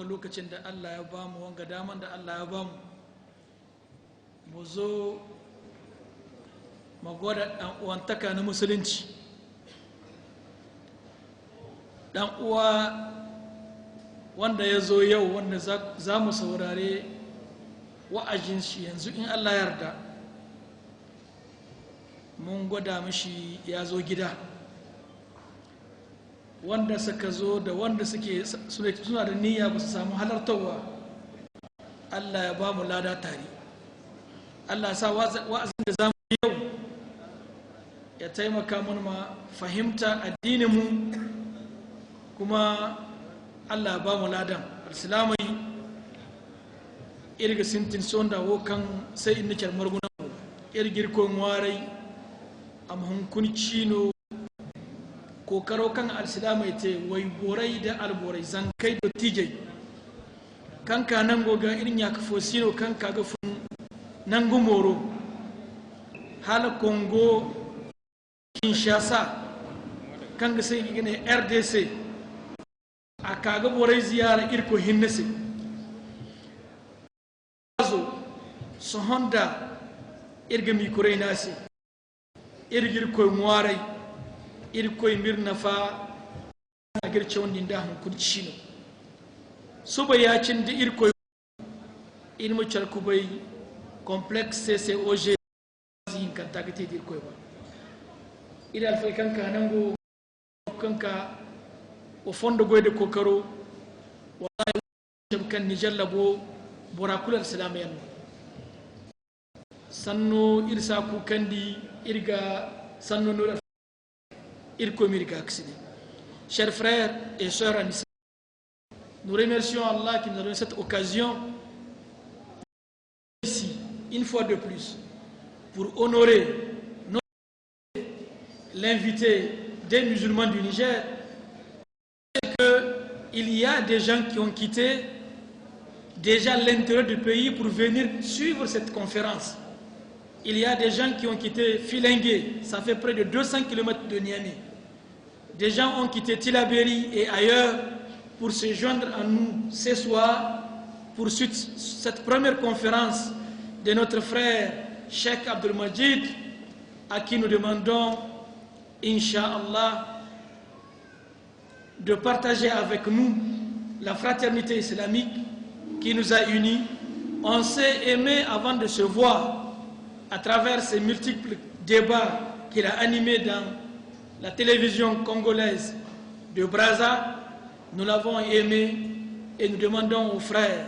lokacin da Allah ya bamu wanga daman da Allah ya bamu mu zo magwada dan uwantaka na musulunci. Dan uwa wanda ya zo yau wanda za mu saurare wa'ajin shi yanzu in Allah yarda mun gwada mishi ya zo gida. Wanda suka zo da wanda suna da niyya ba su samu halartarwa, Allah ya ba mu lada tare. Allah ya sa wa'azin da za mu yi yau ya taimaka mun ma fahimta addininmu, kuma Allah ya ba mu ladan. Alsilamai irga sintin sonda wokan sai in nikar margunan irgir ko warai am hunkun cino kokaro kan alsilamai te wai borai da alborai zankai da tijai kanka nan goga irin ya kafo sino kanka ga fun nan gumoro hala Congo Kinshasa kan ga sai gine RDC a kaga borai ziyara irko hinnase azo so honda irga mi kurai nasi irgir ko muwarai irkoy mirna fa agirce wondin da hankun cino suba ya cin da irkoy ilmu charkubai complexe CCOG zin kan tagite irkoy ba ila alfai kanka nango kanka o fondo goyde kokaro wallahi kan ni jallabo borakular salamayan sanno irsa ku kandi irga sanno nur Chers frères et sœurs, nous remercions Allah qui nous a donné cette occasion ici, une fois de plus, pour honorer l'invité des musulmans du Niger. Il y a des gens qui ont quitté déjà l'intérieur du pays pour venir suivre cette conférence. Il y a des gens qui ont quitté Filengue, ça fait près de 200 km de Niamey. Des gens ont quitté Tilaberi et ailleurs pour se joindre à nous ce soir pour cette première conférence de notre frère Cheikh Abdul Majid, à qui nous demandons, Inch'Allah, de partager avec nous la fraternité islamique qui nous a unis. On s'est aimé avant de se voir. À travers ces multiples débats qu'il a animés dans la télévision congolaise de Brazza, nous l'avons aimé et nous demandons aux frères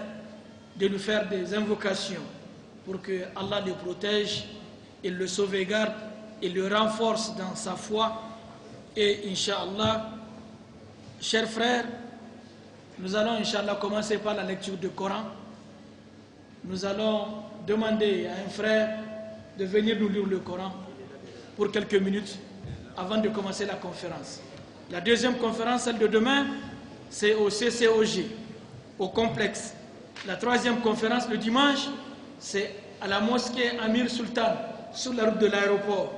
de nous faire des invocations pour que Allah le protège, et le sauvegarde et le renforce dans sa foi. Et Inch'Allah, chers frères, nous allons Inch'Allah commencer par la lecture du Coran. Nous allons demander à un frère de venir nous lire le Coran pour quelques minutes avant de commencer la conférence. La deuxième conférence, celle de demain, c'est au CCOG, au complexe. La troisième conférence, le dimanche, c'est à la mosquée Amir Sultan, sur la route de l'aéroport.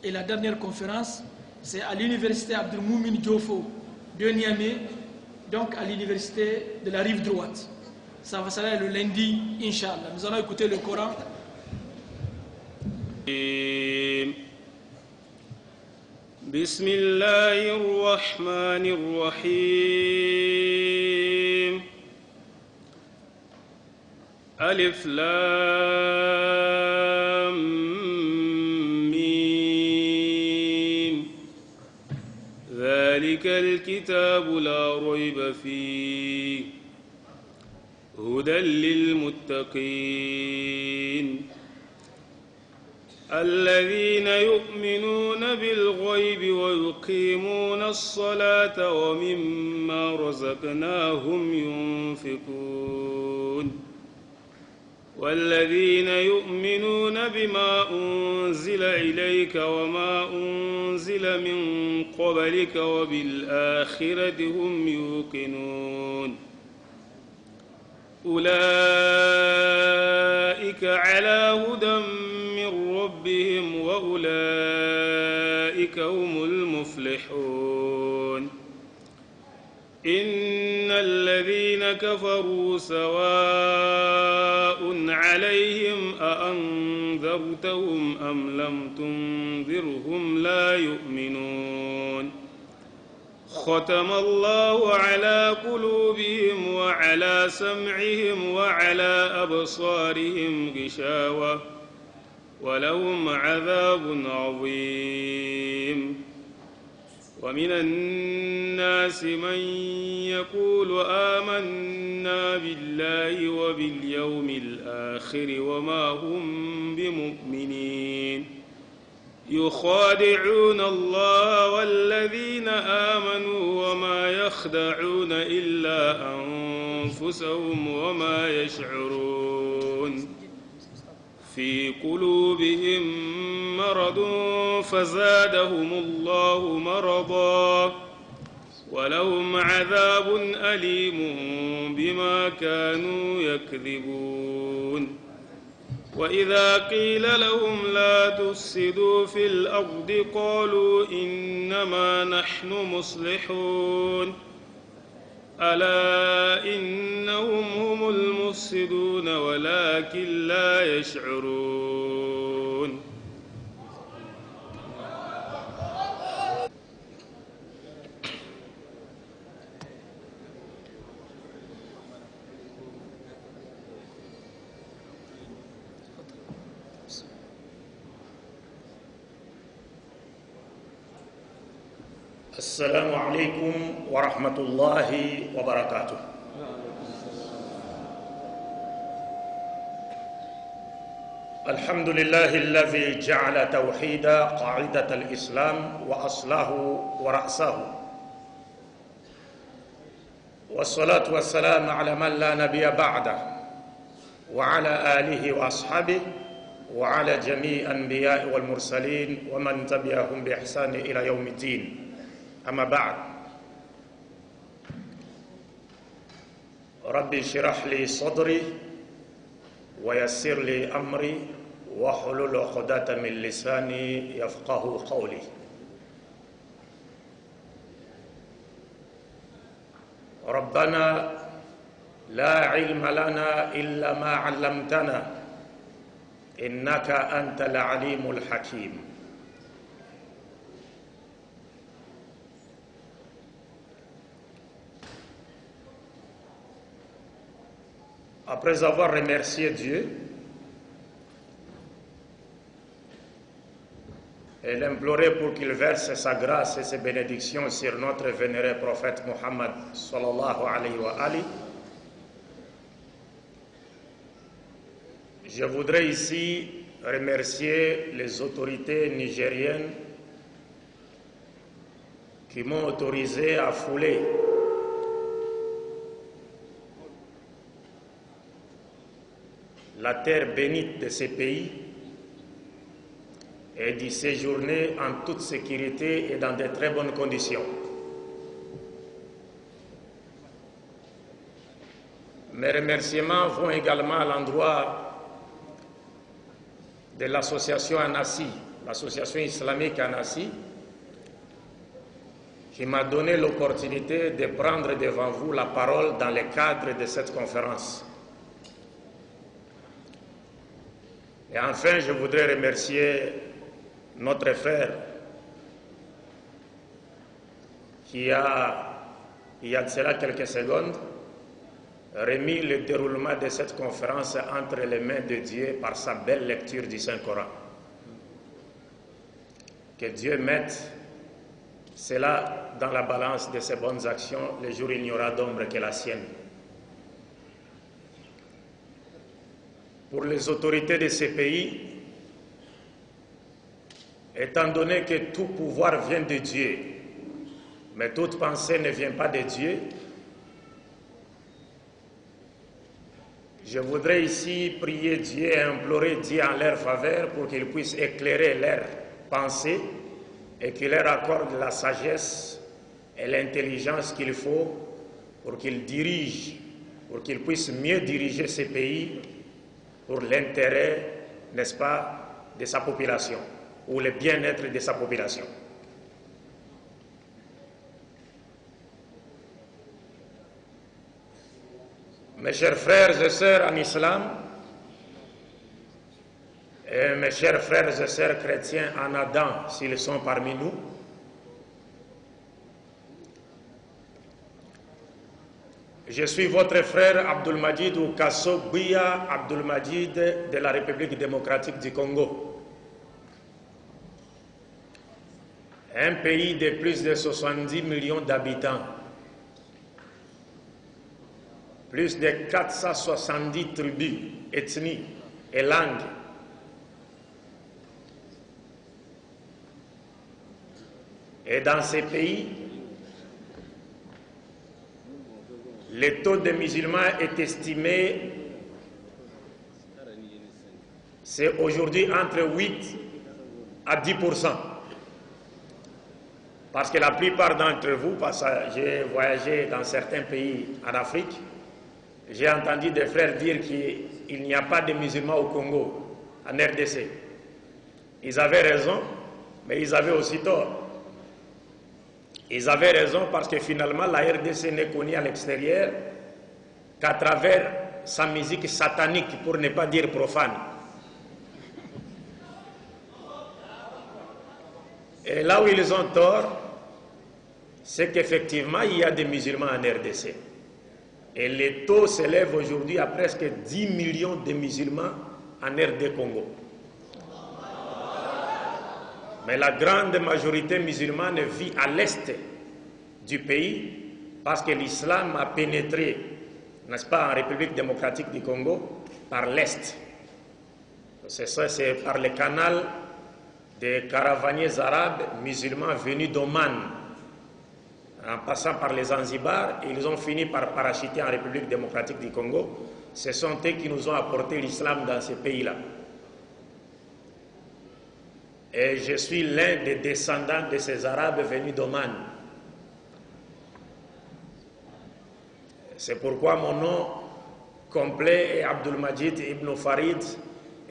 Et la dernière conférence, c'est à l'université Abdelmoumin Diofo de Niamey, donc à l'université de la rive droite. Ça va s'arrêter le lundi, Inch'Allah. Nous allons écouter le Coran. بسم الله الرحمن الرحيم ألف لام ميم ذلك الكتاب لا ريب فيه هدى للمتقين الذين يؤمنون بالغيب ويقيمون الصلاة ومما رزقناهم ينفقون والذين يؤمنون بما أنزل إليك وما أنزل من قبلك وبالآخرة هم يوقنون أولئك على هدى من ربهم وأولئك هم المفلحون إن الذين كفروا سواء عليهم أأنذرتهم أم لم تنذرهم لا يؤمنون ختم الله على قلوبهم وعلى سمعهم وعلى أبصارهم غشاوة ولهم عذاب عظيم ومن الناس من يقول آمنا بالله وباليوم الآخر وما هم بمؤمنين يخادعون الله والذين آمنوا وما يخدعون إلا أنفسهم وما يشعرون في قلوبهم مرض فزادهم الله مرضا ولهم عذاب أليم بما كانوا يكذبون وإذا قيل لهم لا تفسدوا في الأرض قالوا إنما نحن مصلحون ألا إنهم هم المفسدون ولكن لا يشعرون السلام عليكم ورحمة الله وبركاته. الحمد لله الذي جعل توحيد قاعدة الإسلام وأصله ورأسه، والصلاة والسلام على من لا نبي بعده وعلى آله وأصحابه وعلى جميع الأنبياء والمرسلين ومن تبعهم بإحسان إلى يوم الدين. أما بعد، ربي اشرح لي صدري ويسر لي أمري واحلل عقدة من لساني يفقه قولي. ربنا لا علم لنا إلا ما علمتنا إنك أنت العليم الحكيم. Après avoir remercié Dieu et l'imploré pour qu'il verse sa grâce et ses bénédictions sur notre vénéré prophète Muhammad sallallahu alayhi wa ali, je voudrais ici remercier les autorités nigériennes qui m'ont autorisé à fouler la terre bénite de ces pays et d'y séjourner en toute sécurité et dans de très bonnes conditions. Mes remerciements vont également à l'endroit de l'association Anassi, l'association islamique Anassi, qui m'a donné l'opportunité de prendre devant vous la parole dans le cadre de cette conférence. Et enfin, je voudrais remercier notre frère qui a, il y a de cela quelques secondes, remis le déroulement de cette conférence entre les mains de Dieu par sa belle lecture du Saint-Coran. Que Dieu mette cela dans la balance de ses bonnes actions, le jour où il n'y aura d'ombre que la sienne. Pour les autorités de ces pays, étant donné que tout pouvoir vient de Dieu, mais toute pensée ne vient pas de Dieu, Je voudrais ici prier Dieu et implorer Dieu en leur faveur pour qu'il puisse éclairer leurs pensées et qu'il leur accorde la sagesse et l'intelligence qu'il faut pour qu'ils dirigent, pour qu'ils puissent mieux diriger ces pays pour l'intérêt, n'est-ce pas, de sa population ou le bien-être de sa population. Mes chers frères et sœurs en islam, et mes chers frères et sœurs chrétiens en Adam, s'ils sont parmi nous, je suis votre frère Abdulmajid Oukasso Bouya Abdulmajid de la République démocratique du Congo. Un pays de plus de 70 millions d'habitants. Plus de 470 tribus, ethnies et langues. Et dans ces pays, le taux de musulmans est estimé, c'est aujourd'hui entre 8 à 10%. Parce que la plupart d'entre vous, parce que j'ai voyagé dans certains pays en Afrique, j'ai entendu des frères dire qu'il n'y a pas de musulmans au Congo, en RDC. Ils avaient raison, mais ils avaient aussi tort. Ils avaient raison parce que finalement la RDC n'est connue à l'extérieur qu'à travers sa musique satanique, pour ne pas dire profane. Et là où ils ont tort, c'est qu'effectivement il y a des musulmans en RDC. Et le taux s'élève aujourd'hui à presque 10 millions de musulmans en RD Congo. Mais la grande majorité musulmane vit à l'est du pays parce que l'islam a pénétré, n'est-ce pas, en République démocratique du Congo par l'est. C'est par le canal des caravaniers arabes musulmans venus d'Oman, en passant par les Zanzibar, ils ont fini par parachuter en République démocratique du Congo. Ce sont eux qui nous ont apporté l'islam dans ces pays-là. Et je suis l'un des descendants de ces Arabes venus d'Oman. C'est pourquoi mon nom complet est Abdulmajid ibn Farid,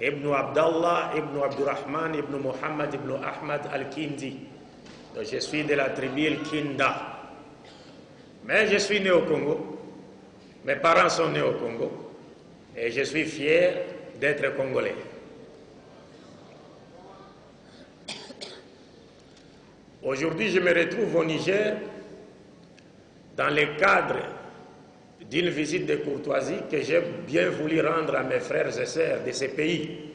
ibn Abdallah, ibn Abdurrahman, ibn Muhammad, ibn Ahmad al-Kindi. Donc je suis de la tribu Kinda. Mais je suis né au Congo. Mes parents sont nés au Congo. Et je suis fier d'être congolais. Aujourd'hui, je me retrouve au Niger dans le cadre d'une visite de courtoisie que j'ai bien voulu rendre à mes frères et sœurs de ces pays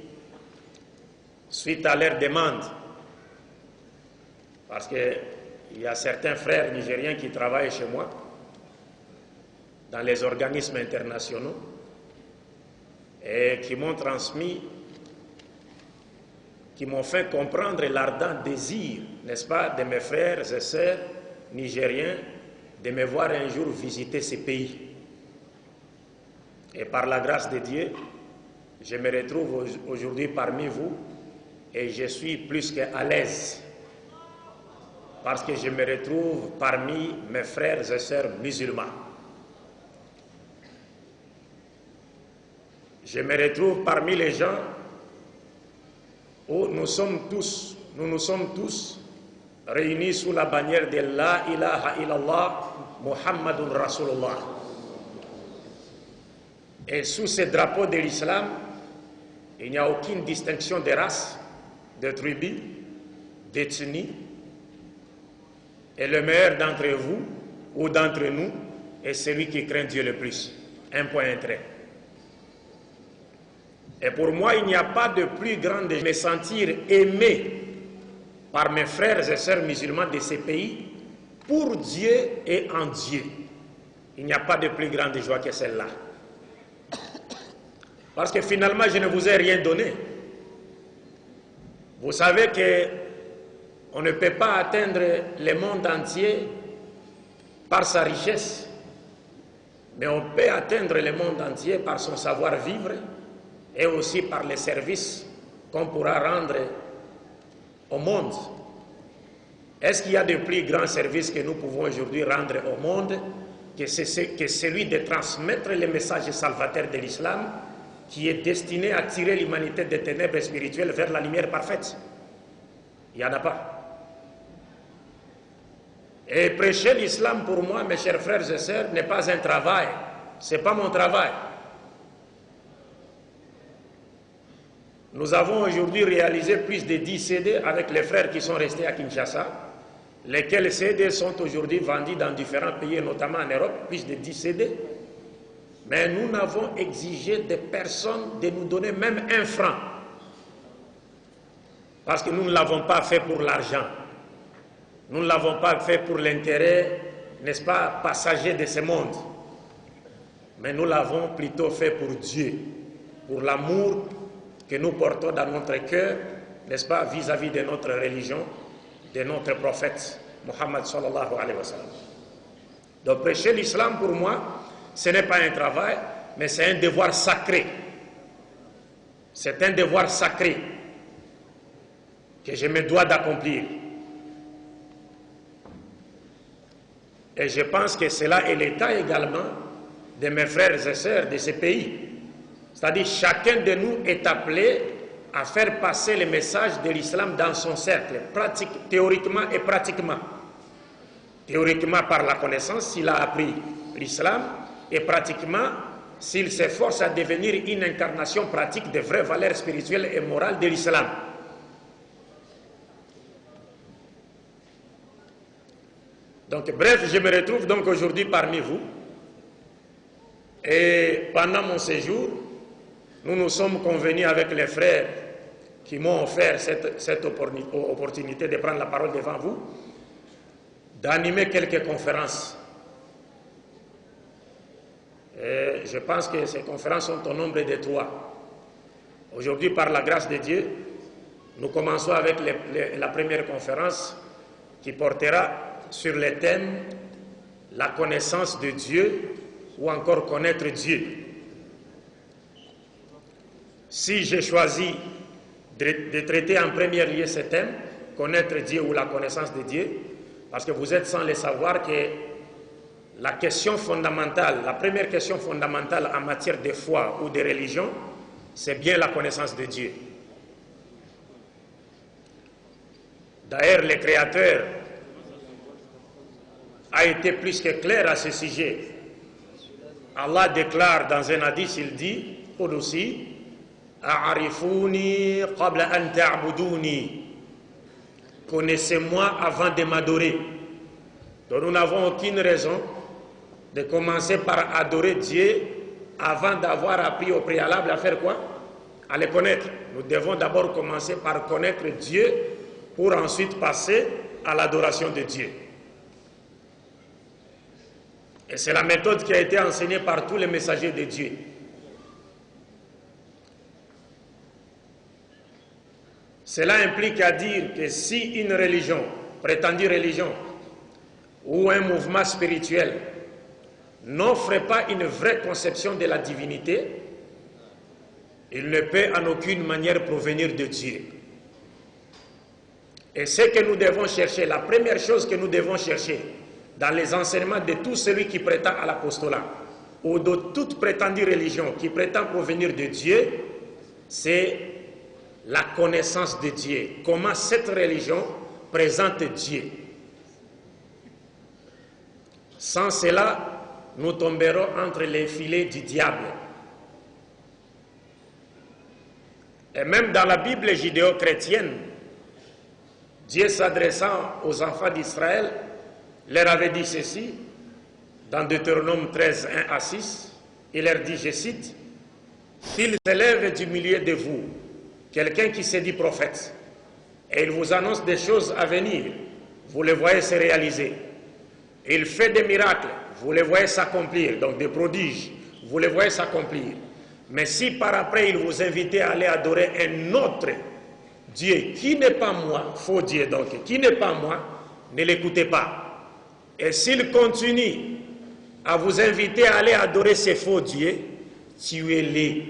suite à leur demande. Parce qu'il y a certains frères nigériens qui travaillent chez moi dans les organismes internationaux et qui m'ont transmis, qui m'ont fait comprendre l'ardent désir, n'est-ce pas, de mes frères et sœurs nigériens de me voir un jour visiter ces pays. Et par la grâce de Dieu, je me retrouve aujourd'hui parmi vous et je suis plus qu'à l'aise parce que je me retrouve parmi mes frères et sœurs musulmans. Je me retrouve parmi les gens où nous nous sommes tous réunis sous la bannière de La ilaha illallah Muhammadun Rasulullah. Et sous ce drapeau de l'islam, il n'y a aucune distinction de race, de tribu, d'ethnie. Et le meilleur d'entre vous ou d'entre nous est celui qui craint Dieu le plus. Un point, un trait. Et pour moi, il n'y a pas de plus grand de me sentir aimé par mes frères et sœurs musulmans de ces pays pour Dieu et en Dieu. Il n'y a pas de plus grande joie que celle-là. Parce que finalement, je ne vous ai rien donné. Vous savez qu'on ne peut pas atteindre le monde entier par sa richesse. Mais on peut atteindre le monde entier par son savoir-vivre et aussi par les services qu'on pourra rendre au monde. Est-ce qu'il y a de plus grands services que nous pouvons aujourd'hui rendre au monde que celui de transmettre le message salvateur de l'islam qui est destiné à tirer l'humanité des ténèbres spirituelles vers la lumière parfaite? Il n'y en a pas. Et prêcher l'islam pour moi, mes chers frères et sœurs, n'est pas un travail. Ce n'est pas mon travail. Nous avons aujourd'hui réalisé plus de 10 CD avec les frères qui sont restés à Kinshasa, lesquels CD sont aujourd'hui vendus dans différents pays, notamment en Europe, plus de 10 CD. Mais nous n'avons exigé des personnes de nous donner même 1 franc. Parce que nous ne l'avons pas fait pour l'argent. Nous ne l'avons pas fait pour l'intérêt, n'est-ce pas, passager de ce monde. Mais nous l'avons plutôt fait pour Dieu, pour l'amour que nous portons dans notre cœur, n'est-ce pas, vis-à-vis de notre religion, de notre prophète, Mohammed sallallahu alayhi wa sallam. Donc prêcher l'islam pour moi, ce n'est pas un travail, mais c'est un devoir sacré. C'est un devoir sacré que je me dois d'accomplir. Et je pense que cela est l'état également de mes frères et sœurs de ce pays. C'est-à-dire chacun de nous est appelé à faire passer le message de l'islam dans son cercle, théoriquement et pratiquement. Théoriquement par la connaissance, s'il a appris l'islam, et pratiquement s'il s'efforce à devenir une incarnation pratique des vraies valeurs spirituelles et morales de l'islam. Donc, bref, je me retrouve donc aujourd'hui parmi vous. Et pendant mon séjour, nous nous sommes convenus avec les frères qui m'ont offert cette opportunité de prendre la parole devant vous, d'animer quelques conférences. Et je pense que ces conférences sont au nombre de 3. Aujourd'hui, par la grâce de Dieu, nous commençons avec la première conférence qui portera sur le thème « La connaissance de Dieu » ou encore « Connaître Dieu ». Si j'ai choisi de traiter en premier lieu ce thème, « Connaître Dieu » ou « La connaissance de Dieu », parce que vous êtes sans le savoir que la question fondamentale, la première question fondamentale en matière de foi ou de religion, c'est bien la connaissance de Dieu. D'ailleurs, le Créateur a été plus que clair à ce sujet. Allah déclare dans un hadith, il dit, Qudsi, A'arifuni qabla an ta'buduni. Connaissez-moi avant de m'adorer. Donc nous n'avons aucune raison de commencer par adorer Dieu avant d'avoir appris au préalable à faire quoi? À le connaître. Nous devons d'abord commencer par connaître Dieu pour ensuite passer à l'adoration de Dieu. Et c'est la méthode qui a été enseignée par tous les messagers de Dieu. Cela implique à dire que si une religion, prétendue religion, ou un mouvement spirituel n'offre pas une vraie conception de la divinité, il ne peut en aucune manière provenir de Dieu. Et ce que nous devons chercher, la première chose que nous devons chercher dans les enseignements de tout celui qui prétend à l'apostolat ou de toute prétendue religion qui prétend provenir de Dieu, c'est la connaissance de Dieu. Comment cette religion présente Dieu. Sans cela, nous tomberons entre les filets du diable. Et même dans la Bible judéo-chrétienne, Dieu s'adressant aux enfants d'Israël, leur avait dit ceci, dans Deutéronome 13, 1 à 6, il leur dit, je cite, « S'il s'élève du milieu de vous, quelqu'un qui se dit prophète, et il vous annonce des choses à venir, vous les voyez se réaliser. Il fait des miracles, vous les voyez s'accomplir, donc des prodiges, vous les voyez s'accomplir. Mais si par après il vous invite à aller adorer un autre Dieu qui n'est pas moi, faux Dieu donc, qui n'est pas moi, ne l'écoutez pas. Et s'il continue à vous inviter à aller adorer ces faux dieux, tuez-les.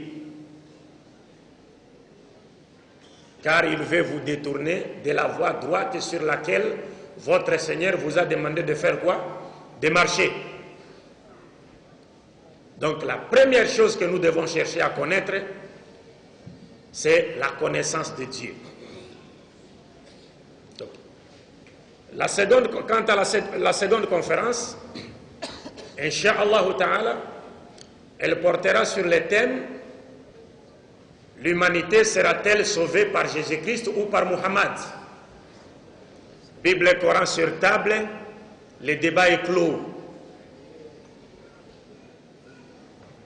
Car il veut vous détourner de la voie droite sur laquelle votre Seigneur vous a demandé de faire quoi? De marcher. Donc la première chose que nous devons chercher à connaître, c'est la connaissance de Dieu. Donc, quant à la seconde conférence, Inch'Allah Ta'ala, elle portera sur le thème: l'humanité sera-t-elle sauvée par Jésus-Christ ou par Muhammad? Bible et Coran sur table, le débat est clos.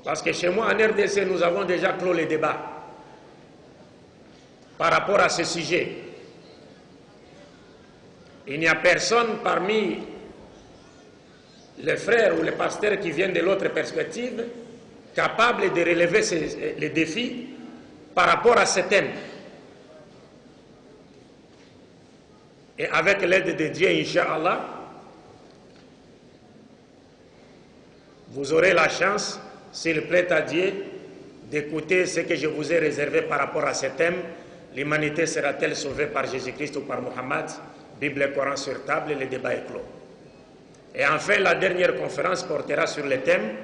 Parce que chez moi, en RDC, nous avons déjà clos les débats par rapport à ce sujet. Il n'y a personne parmi les frères ou les pasteurs qui viennent de l'autre perspective capable de relever les défis par rapport à ce thème. Et avec l'aide de Dieu, Inch'Allah, vous aurez la chance, s'il plaît à Dieu, d'écouter ce que je vous ai réservé par rapport à ce thème. L'humanité sera-t-elle sauvée par Jésus-Christ ou par Muhammad? Bible et Coran sur table, le débat est clos. Et enfin, la dernière conférence portera sur le thème: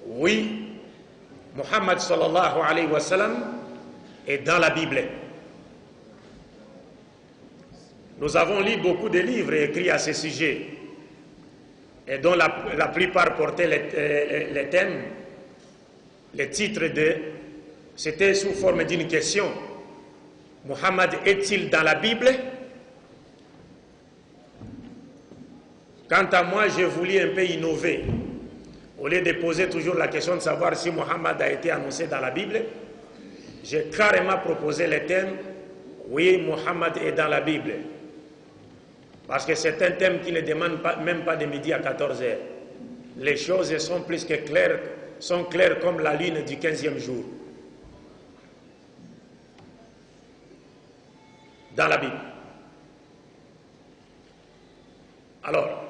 oui, Muhammad sallallahu alayhi wa sallam est dans la Bible. Nous avons lu beaucoup de livres écrits à ce sujet, et dont la plupart portaient les thèmes, les titres c'était sous forme d'une question: Muhammad est-il dans la Bible? Quant à moi, j'ai voulu un peu innover. Au lieu de poser toujours la question de savoir si Muhammad a été annoncé dans la Bible, j'ai carrément proposé le thème: oui, Muhammad est dans la Bible. Parce que c'est un thème qui ne demande même pas de midi à 14 heures. Les choses sont plus que claires, sont claires comme la lune du 15e jour. Dans la Bible. Alors,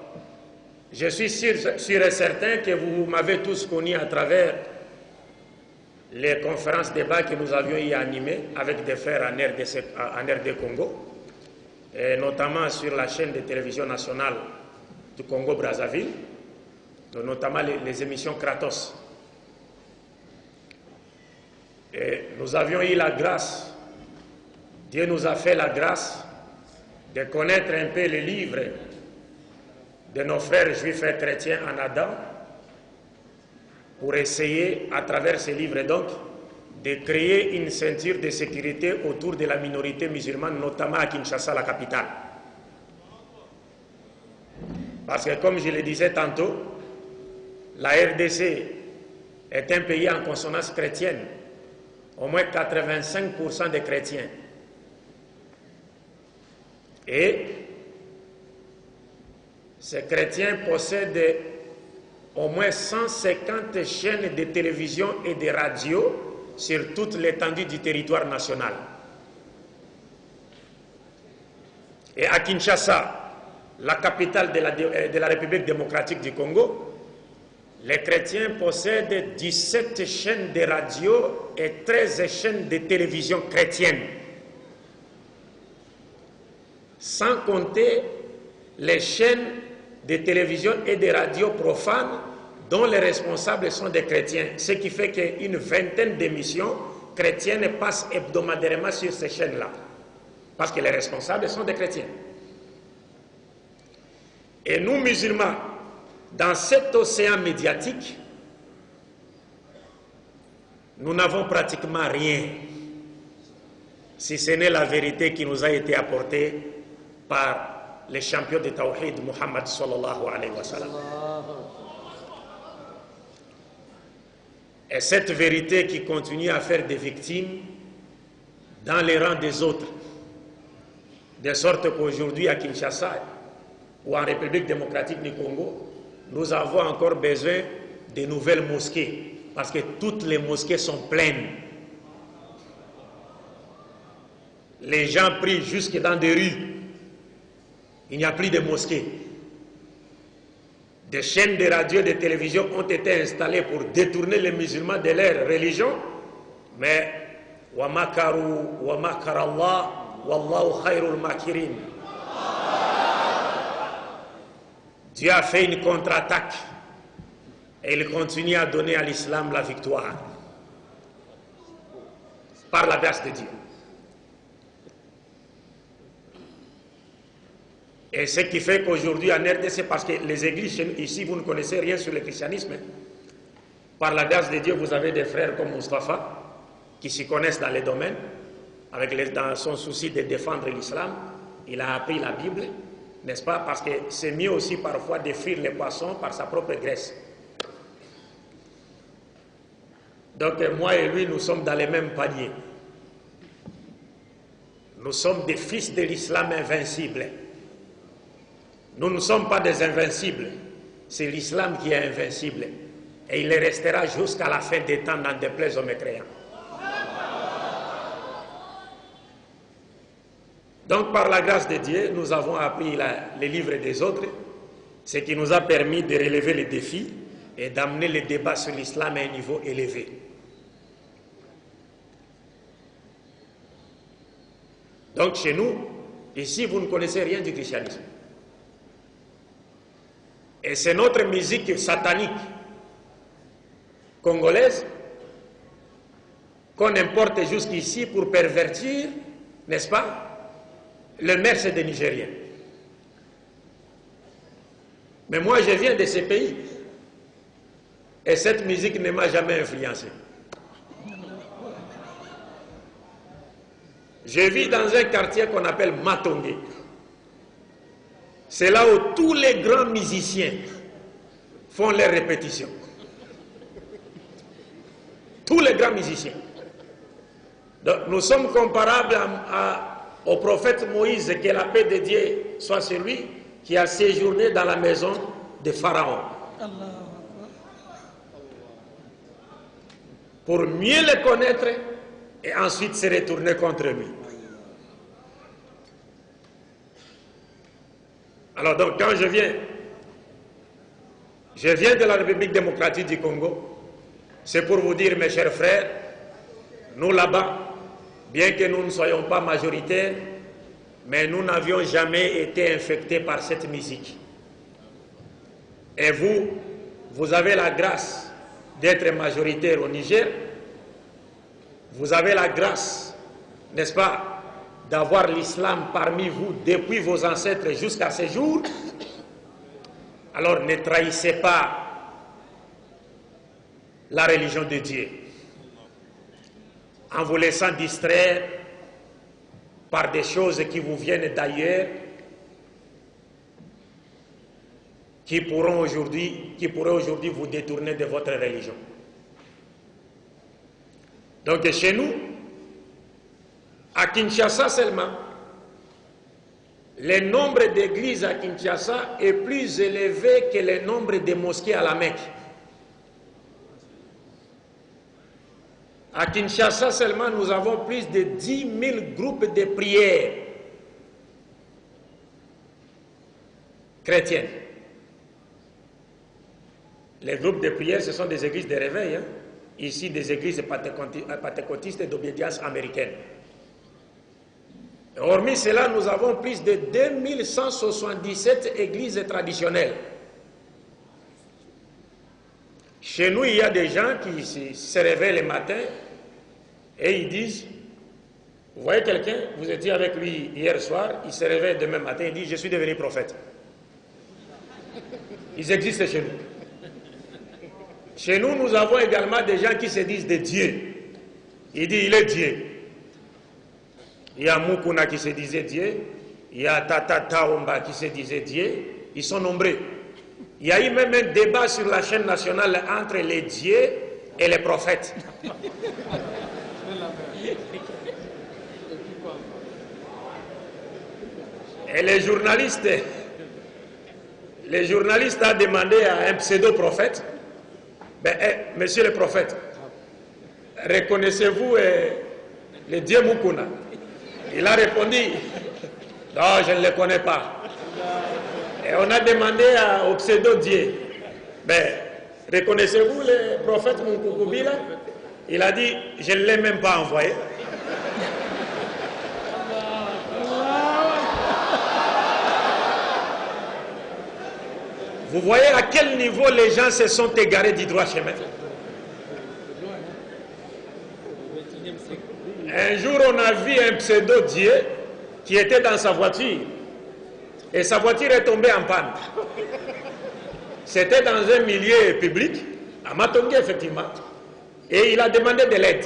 je suis sûr et certain que vous m'avez tous connu à travers les conférences débats que nous avions y animées avec des frères en RD Congo, et notamment sur la chaîne de télévision nationale du Congo-Brazzaville, notamment les émissions Kratos. Et nous avions eu la grâce, Dieu nous a fait la grâce de connaître un peu les livres de nos frères juifs et chrétiens en Adam, pour essayer, à travers ces livres donc, de créer une ceinture de sécurité autour de la minorité musulmane, notamment à Kinshasa, la capitale. Parce que, comme je le disais tantôt, la RDC est un pays en consonance chrétienne, au moins 85% de chrétiens. Et ces chrétiens possèdent au moins 150 chaînes de télévision et de radio sur toute l'étendue du territoire national. Et à Kinshasa, la capitale de la République démocratique du Congo, les chrétiens possèdent 17 chaînes de radio et 13 chaînes de télévision chrétiennes, sans compter les chaînes de télévision et de radio profanes dont les responsables sont des chrétiens, ce qui fait qu'une vingtaine d'émissions chrétiennes passent hebdomadairement sur ces chaînes-là, parce que les responsables sont des chrétiens. Et nous, musulmans, dans cet océan médiatique, nous n'avons pratiquement rien, si ce n'est la vérité qui nous a été apportée par les champions de Tawhid, Muhammad sallallahu alayhi wa sallam. Et cette vérité qui continue à faire des victimes dans les rangs des autres, de sorte qu'aujourd'hui à Kinshasa ou en République démocratique du Congo, nous avons encore besoin de nouvelles mosquées, parce que toutes les mosquées sont pleines. Les gens prient jusque dans des rues. Il n'y a plus de mosquées. Des chaînes de radio et de télévision ont été installées pour détourner les musulmans de leur religion, mais wa makaru wa makarallah wallahu khairul makirin. Dieu a fait une contre-attaque et il continue à donner à l'islam la victoire par la grâce de Dieu. Et ce qui fait qu'aujourd'hui en RDC, parce que les églises ici, vous ne connaissez rien sur le christianisme, par la grâce de Dieu, vous avez des frères comme Mustafa qui s'y connaissent dans les domaines, dans son souci de défendre l'islam. Il a appris la Bible, n'est-ce pas? Parce que c'est mieux aussi parfois de fuir les poissons par sa propre graisse. Donc moi et lui, nous sommes dans les mêmes paniers. Nous sommes des fils de l'islam invincible. Nous ne sommes pas des invincibles. C'est l'islam qui est invincible. Et il le restera jusqu'à la fin des temps, n'en déplaise aux mécréants. Donc par la grâce de Dieu, nous avons appris les livres des autres, ce qui nous a permis de relever les défis et d'amener le débat sur l'islam à un niveau élevé. Donc chez nous, ici, vous ne connaissez rien du christianisme. Et c'est notre musique satanique congolaise qu'on importe jusqu'ici pour pervertir, n'est-ce pas, le mœurs des Nigériens. Mais moi, je viens de ces pays et cette musique ne m'a jamais influencé. Je vis dans un quartier qu'on appelle Matongé. C'est là où tous les grands musiciens font leurs répétitions. Tous les grands musiciens. Donc, nous sommes comparables au prophète Moïse, que la paix de Dieu soit sur lui, qui a séjourné dans la maison de Pharaon. Pour mieux le connaître et ensuite se retourner contre lui. Alors donc quand je viens de la République démocratique du Congo, c'est pour vous dire, mes chers frères, nous là-bas, bien que nous ne soyons pas majoritaires, mais nous n'avions jamais été infectés par cette musique. Et vous avez la grâce d'être majoritaire au Niger, vous avez la grâce, n'est-ce pas, d'avoir l'islam parmi vous depuis vos ancêtres jusqu'à ce jour. Alors ne trahissez pas la religion de Dieu en vous laissant distraire par des choses qui vous viennent d'ailleurs, qui pourraient aujourd'hui vous détourner de votre religion. Donc chez nous, à Kinshasa seulement, le nombre d'églises à Kinshasa est plus élevé que le nombre de mosquées à la Mecque. À Kinshasa seulement, nous avons plus de 10 000 groupes de prières chrétiennes. Les groupes de prières, ce sont des églises de réveil, hein? Ici des églises pentecôtistes d'obédience américaine. Hormis cela, nous avons plus de 2177 églises traditionnelles. Chez nous, il y a des gens qui se réveillent le matin et ils disent, vous voyez quelqu'un, vous étiez avec lui hier soir, il se réveille demain matin, il dit, je suis devenu prophète. Ils existent chez nous. Chez nous, nous avons également des gens qui se disent de Dieu. Il dit, il est Dieu. Il y a Mukuna qui se disait Dieu, il y a Tata Taomba qui se disait Dieu, ils sont nombreux. Il y a eu même un débat sur la chaîne nationale entre les dieux et les prophètes. Et les journalistes ont demandé à un pseudo-prophète, monsieur le prophète, reconnaissez-vous le dieu Mukuna? Il a répondu, non, je ne le connais pas. Et on a demandé au pseudo-dieu, ben, reconnaissez-vous le prophète Moukoubi là? Il a dit, je ne l'ai même pas envoyé. Vous voyez à quel niveau les gens se sont égarés du droit chemin. Un jour, on a vu un pseudo-dieu qui était dans sa voiture. Et sa voiture est tombée en panne. C'était dans un milieu public, à Matongé effectivement. Et il a demandé de l'aide.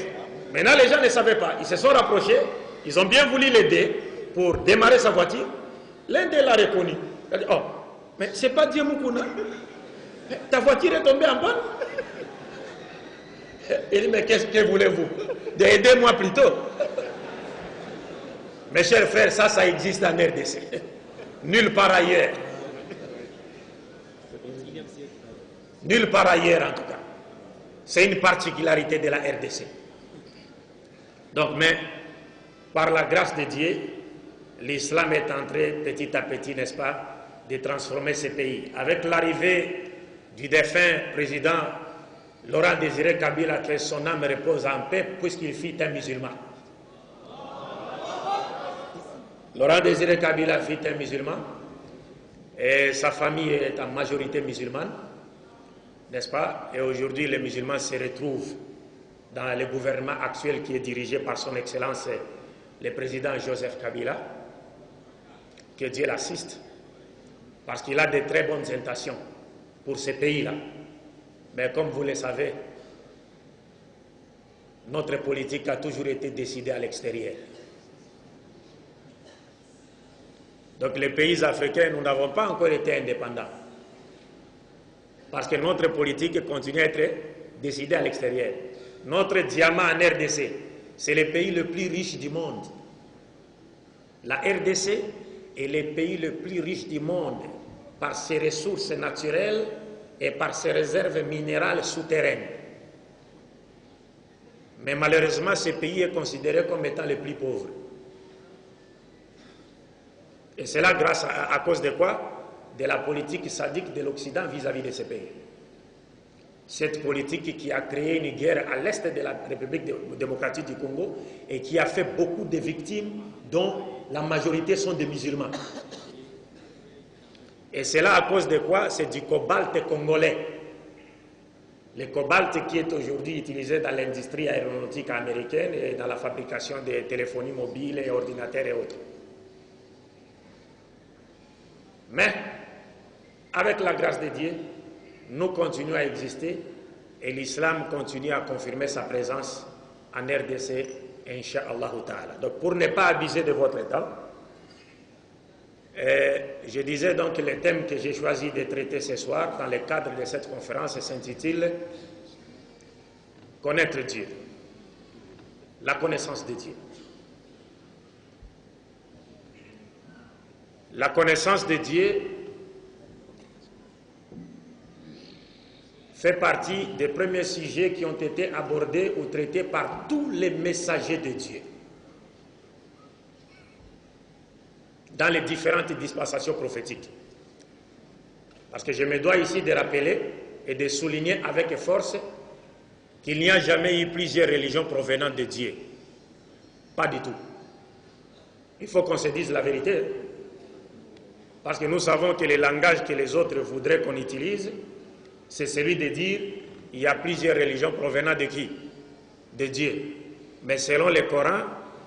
Maintenant, les gens ne savaient pas. Ils se sont rapprochés. Ils ont bien voulu l'aider pour démarrer sa voiture. L'un d'eux l'a reconnu. Il a dit, oh, mais c'est pas Dieu Moukouna. Ta voiture est tombée en panne. Il dit, mais qu'est-ce que voulez-vous? Aidez-moi plutôt. Mes chers frères, ça existe en RDC. Nulle part ailleurs. Nulle part ailleurs en tout cas. C'est une particularité de la RDC. Donc, mais par la grâce de Dieu, l'islam est en train petit à petit, n'est-ce pas, de transformer ce pays. Avec l'arrivée du défunt président Laurent Désiré Kabila, que son âme repose en paix, puisqu'il fut un musulman. Laurent Désiré Kabila fut un musulman et sa famille est en majorité musulmane, n'est-ce pas? Et aujourd'hui, les musulmans se retrouvent dans le gouvernement actuel qui est dirigé par son Excellence le président Joseph Kabila, que Dieu l'assiste, parce qu'il a de très bonnes intentions pour ce pays-là. Mais comme vous le savez, notre politique a toujours été décidée à l'extérieur. Donc les pays africains, nous n'avons pas encore été indépendants. Parce que notre politique continue à être décidée à l'extérieur. Notre diamant en RDC, c'est le pays le plus riche du monde. La RDC est le pays le plus riche du monde par ses ressources naturelles et par ses réserves minérales souterraines. Mais malheureusement, ce pays est considéré comme étant le plus pauvre. Et c'est là grâce à cause de quoi? De la politique sadique de l'Occident vis-à-vis de ce pays. Cette politique qui a créé une guerre à l'est de la République démocratique du Congo et qui a fait beaucoup de victimes dont la majorité sont des musulmans. Et c'est là à cause de quoi? C'est du cobalt congolais. Le cobalt qui est aujourd'hui utilisé dans l'industrie aéronautique américaine et dans la fabrication des téléphonies mobiles et ordinateurs et autres. Mais, avec la grâce de Dieu, nous continuons à exister et l'islam continue à confirmer sa présence en RDC, Inch'Allah Ta'ala. Donc, pour ne pas abuser de votre temps, je disais donc que le thème que j'ai choisi de traiter ce soir dans le cadre de cette conférence s'intitule « Connaître Dieu », la connaissance de Dieu. La connaissance de Dieu fait partie des premiers sujets qui ont été abordés ou traités par tous les messagers de Dieu dans les différentes dispensations prophétiques. Parce que je me dois ici de rappeler et de souligner avec force qu'il n'y a jamais eu plusieurs religions provenant de Dieu. Pas du tout. Il faut qu'on se dise la vérité. Parce que nous savons que le langage que les autres voudraient qu'on utilise, c'est celui de dire il y a plusieurs religions provenant de qui? De Dieu. Mais selon le Coran,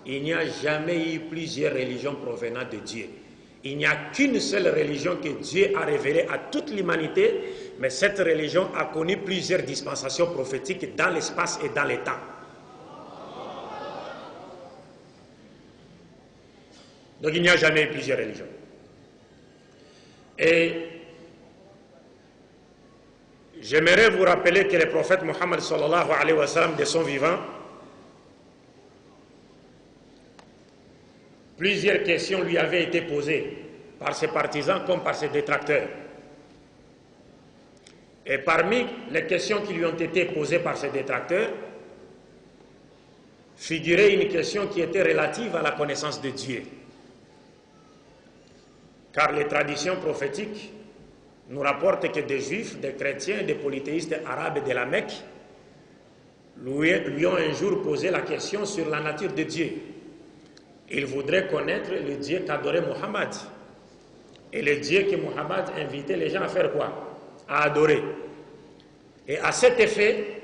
il n'y a jamais eu plusieurs religions provenant de Dieu. Il n'y a qu'une seule religion que Dieu a révélée à toute l'humanité, mais cette religion a connu plusieurs dispensations prophétiques dans l'espace et dans le temps. Donc il n'y a jamais eu plusieurs religions. Et j'aimerais vous rappeler que le prophète Mohammed sallallahu alayhi wa sallam, de son vivant, plusieurs questions lui avaient été posées par ses partisans comme par ses détracteurs. Et parmi les questions qui lui ont été posées par ses détracteurs, figurait une question qui était relative à la connaissance de Dieu. Car les traditions prophétiques nous rapportent que des juifs, des chrétiens, des polythéistes arabes de la Mecque lui ont un jour posé la question sur la nature de Dieu. Il voudrait connaître le Dieu qu'adorait Mohammed. Et le Dieu que Mohammed invitait les gens à faire quoi? À adorer. Et à cet effet,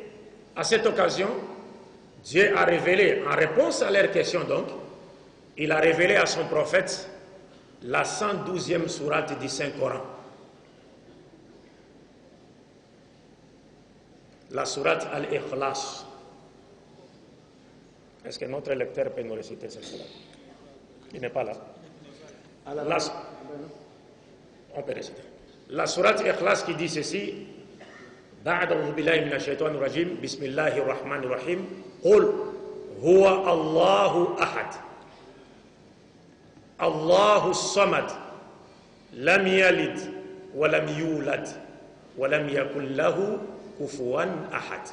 à cette occasion, Dieu a révélé, en réponse à leurs questions donc, il a révélé à son prophète la 112e sourate du Saint-Coran. La sourate Al-Ikhlas. Est-ce que notre lecteur peut nous réciter cette sourate? Il n'est pas là. On peut réciter. La sourate Ikhlas qui dit ceci: Ba'da'udhu billahi minash shaitanir rajim, bismillahir rahmanir rahim, Qul huwa Allahu ahad, Allahu samad, lam yalid wa lam yulad wa lam yakul lahu kufuwan ahad.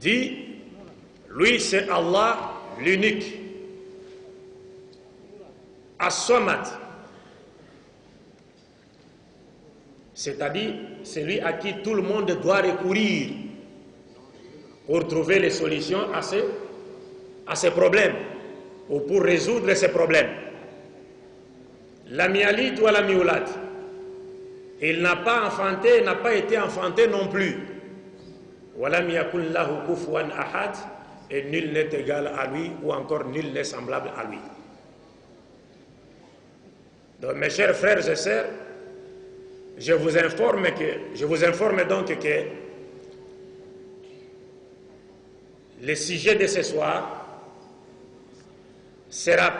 Dit, lui c'est Allah l'unique, As-Samad, c'est-à-dire celui à qui tout le monde doit recourir pour trouver les solutions à ses problèmes ou pour résoudre ses problèmes. Lam yalid wa lam yulad, il n'a pas enfanté, n'a pas été enfanté non plus. Wa lam yakun lahu kufuwan ahad, et nul n'est égal à lui, ou encore nul n'est semblable à lui. Donc mes chers frères et sœurs, je vous informe donc que le sujet de ce soir sera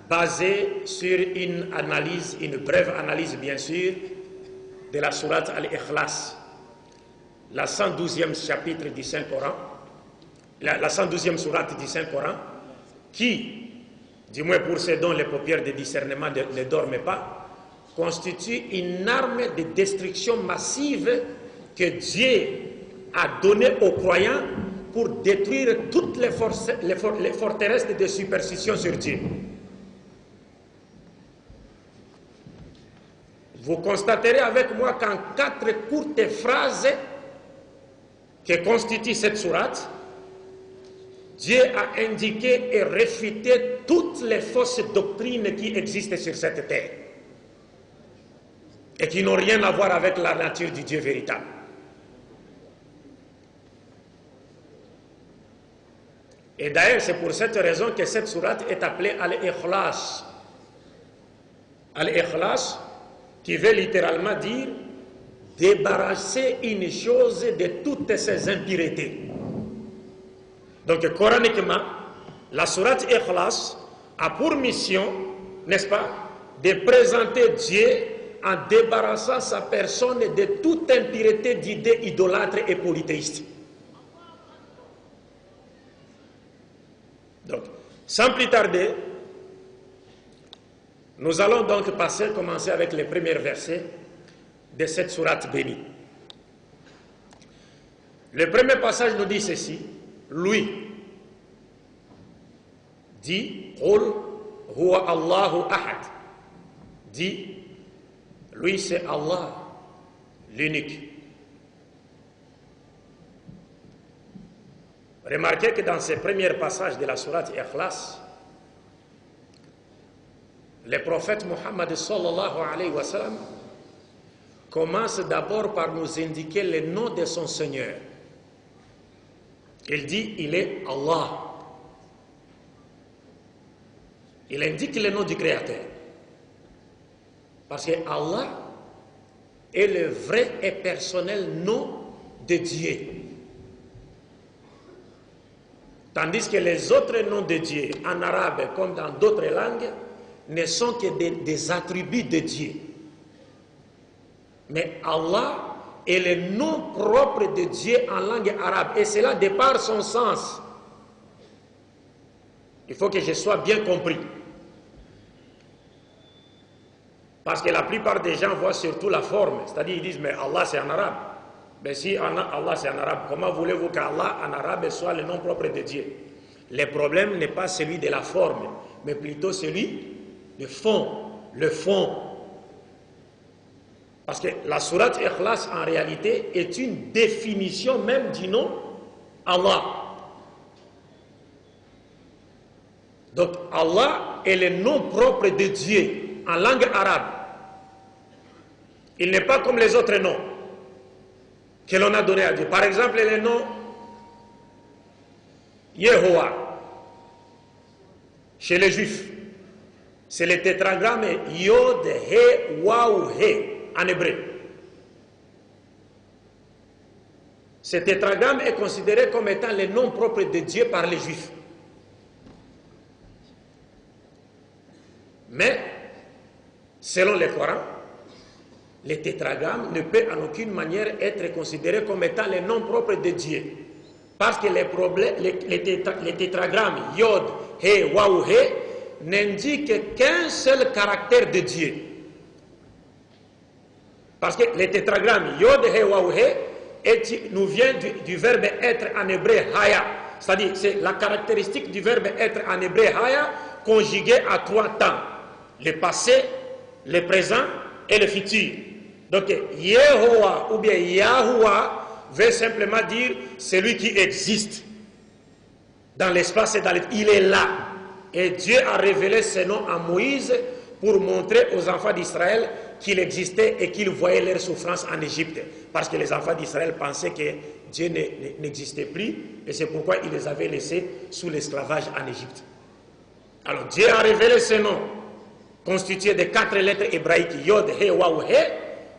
basé sur une analyse, une brève analyse bien sûr, de la sourate Al-Ikhlas, la 112e chapitre du Saint-Coran, la 112e sourate du Saint-Coran, qui, du moins pour ceux dont les paupières de discernement ne dorment pas, constitue une arme de destruction massive que Dieu a donnée aux croyants pour détruire toutes les forteresses de superstition sur Dieu. Vous constaterez avec moi qu'en 4 courtes phrases que constitue cette sourate, Dieu a indiqué et réfuté toutes les fausses doctrines qui existent sur cette terre et qui n'ont rien à voir avec la nature du Dieu véritable. Et d'ailleurs, c'est pour cette raison que cette sourate est appelée Al-Ikhlas. Al-Ikhlas, qui veut littéralement dire débarrasser une chose de toutes ses impuretés. Donc, coraniquement, la sourate Ikhlas a pour mission, n'est-ce pas, de présenter Dieu en débarrassant sa personne de toute impureté d'idées idolâtres et polythéistes. Donc, sans plus tarder, nous allons donc commencer avec les premiers versets de cette sourate bénie. Le premier passage nous dit ceci: lui dit Qul huwa Allahu ahad, dit lui c'est Allah l'unique. Remarquez que dans ces premiers passages de la sourate Ikhlas, le prophète Mohammed sallallahu alayhi wa sallam commence d'abord par nous indiquer le nom de son Seigneur. Il dit, il est Allah. Il indique le nom du Créateur. Parce que Allah est le vrai et personnel nom de Dieu. Tandis que les autres noms de Dieu, en arabe comme dans d'autres langues, ne sont que des attributs de Dieu. Mais Allah est le nom propre de Dieu en langue arabe. Et cela de par son sens. Il faut que je sois bien compris. Parce que la plupart des gens voient surtout la forme. C'est-à-dire, ils disent, mais Allah c'est en arabe. Mais si Allah c'est en arabe, comment voulez-vous qu'Allah en arabe soit le nom propre de Dieu? Le problème n'est pas celui de la forme, mais plutôt celui le fond, le fond. Parce que la sourate Ikhlas, en réalité, est une définition même du nom Allah. Donc, Allah est le nom propre de Dieu en langue arabe. Il n'est pas comme les autres noms que l'on a donnés à Dieu. Par exemple, le nom Yehowa, chez les Juifs, c'est le tétragramme Yod, He, Waou, He. En hébreu. Ce tétragramme est considéré comme étant le nom propre de Dieu par les Juifs. Mais, selon le Coran, le tétragramme ne peut en aucune manière être considéré comme étant le nom propre de Dieu. Parce que les tétragrammes Yod, He, Waou, He n'indiquent qu'un seul caractère de Dieu. Parce que le tétragramme Yod, He, Waou, He nous vient du verbe être en hébreu Haya. C'est-à-dire, c'est la caractéristique du verbe être en hébreu Haya conjugué à 3 temps. Le passé, le présent et le futur. Donc, Yehowa ou bien Yahoua veut simplement dire celui qui existe dans l'espace et dans le temps. Il est là. Et Dieu a révélé ce nom à Moïse pour montrer aux enfants d'Israël qu'il existait et qu'ils voyaient leur souffrance en Égypte. Parce que les enfants d'Israël pensaient que Dieu n'existait plus et c'est pourquoi il les avait laissés sous l'esclavage en Égypte. Alors Dieu a révélé ce nom constitué de 4 lettres hébraïques, Yod, He, Waou, He,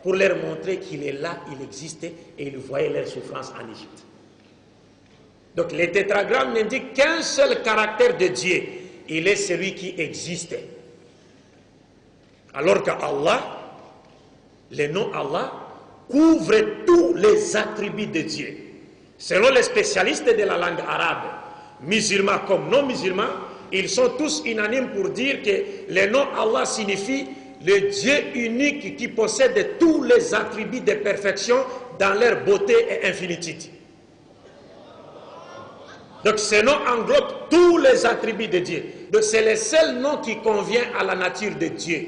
pour leur montrer qu'il est là, il existait et ils voyaient leur souffrance en Égypte. Donc les tétragrammes n'indiquent qu'un seul caractère de Dieu. Il est celui qui existe. Alors qu'Allah, le nom Allah couvre tous les attributs de Dieu. Selon les spécialistes de la langue arabe, musulmans comme non musulmans, ils sont tous unanimes pour dire que le nom Allah signifie le Dieu unique qui possède tous les attributs de perfection dans leur beauté et infinitude. Donc ce nom englobe tous les attributs de Dieu. Donc c'est le seul nom qui convient à la nature de Dieu.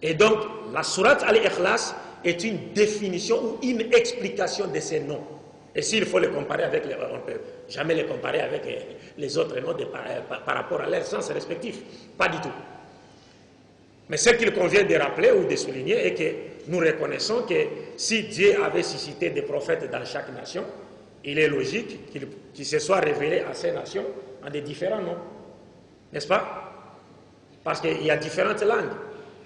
Et donc la sourate Al-Ikhlas est une définition ou une explication de ces noms. Et s'il faut les comparer avec les... On ne peut jamais les comparer avec les autres noms par rapport à leur sens respectif. Pas du tout. Mais ce qu'il convient de rappeler ou de souligner est que nous reconnaissons que si Dieu avait suscité des prophètes dans chaque nation, il est logique qu'il se soit révélé à ces nations en des différents noms. N'est-ce pas? Parce qu'il y a différentes langues.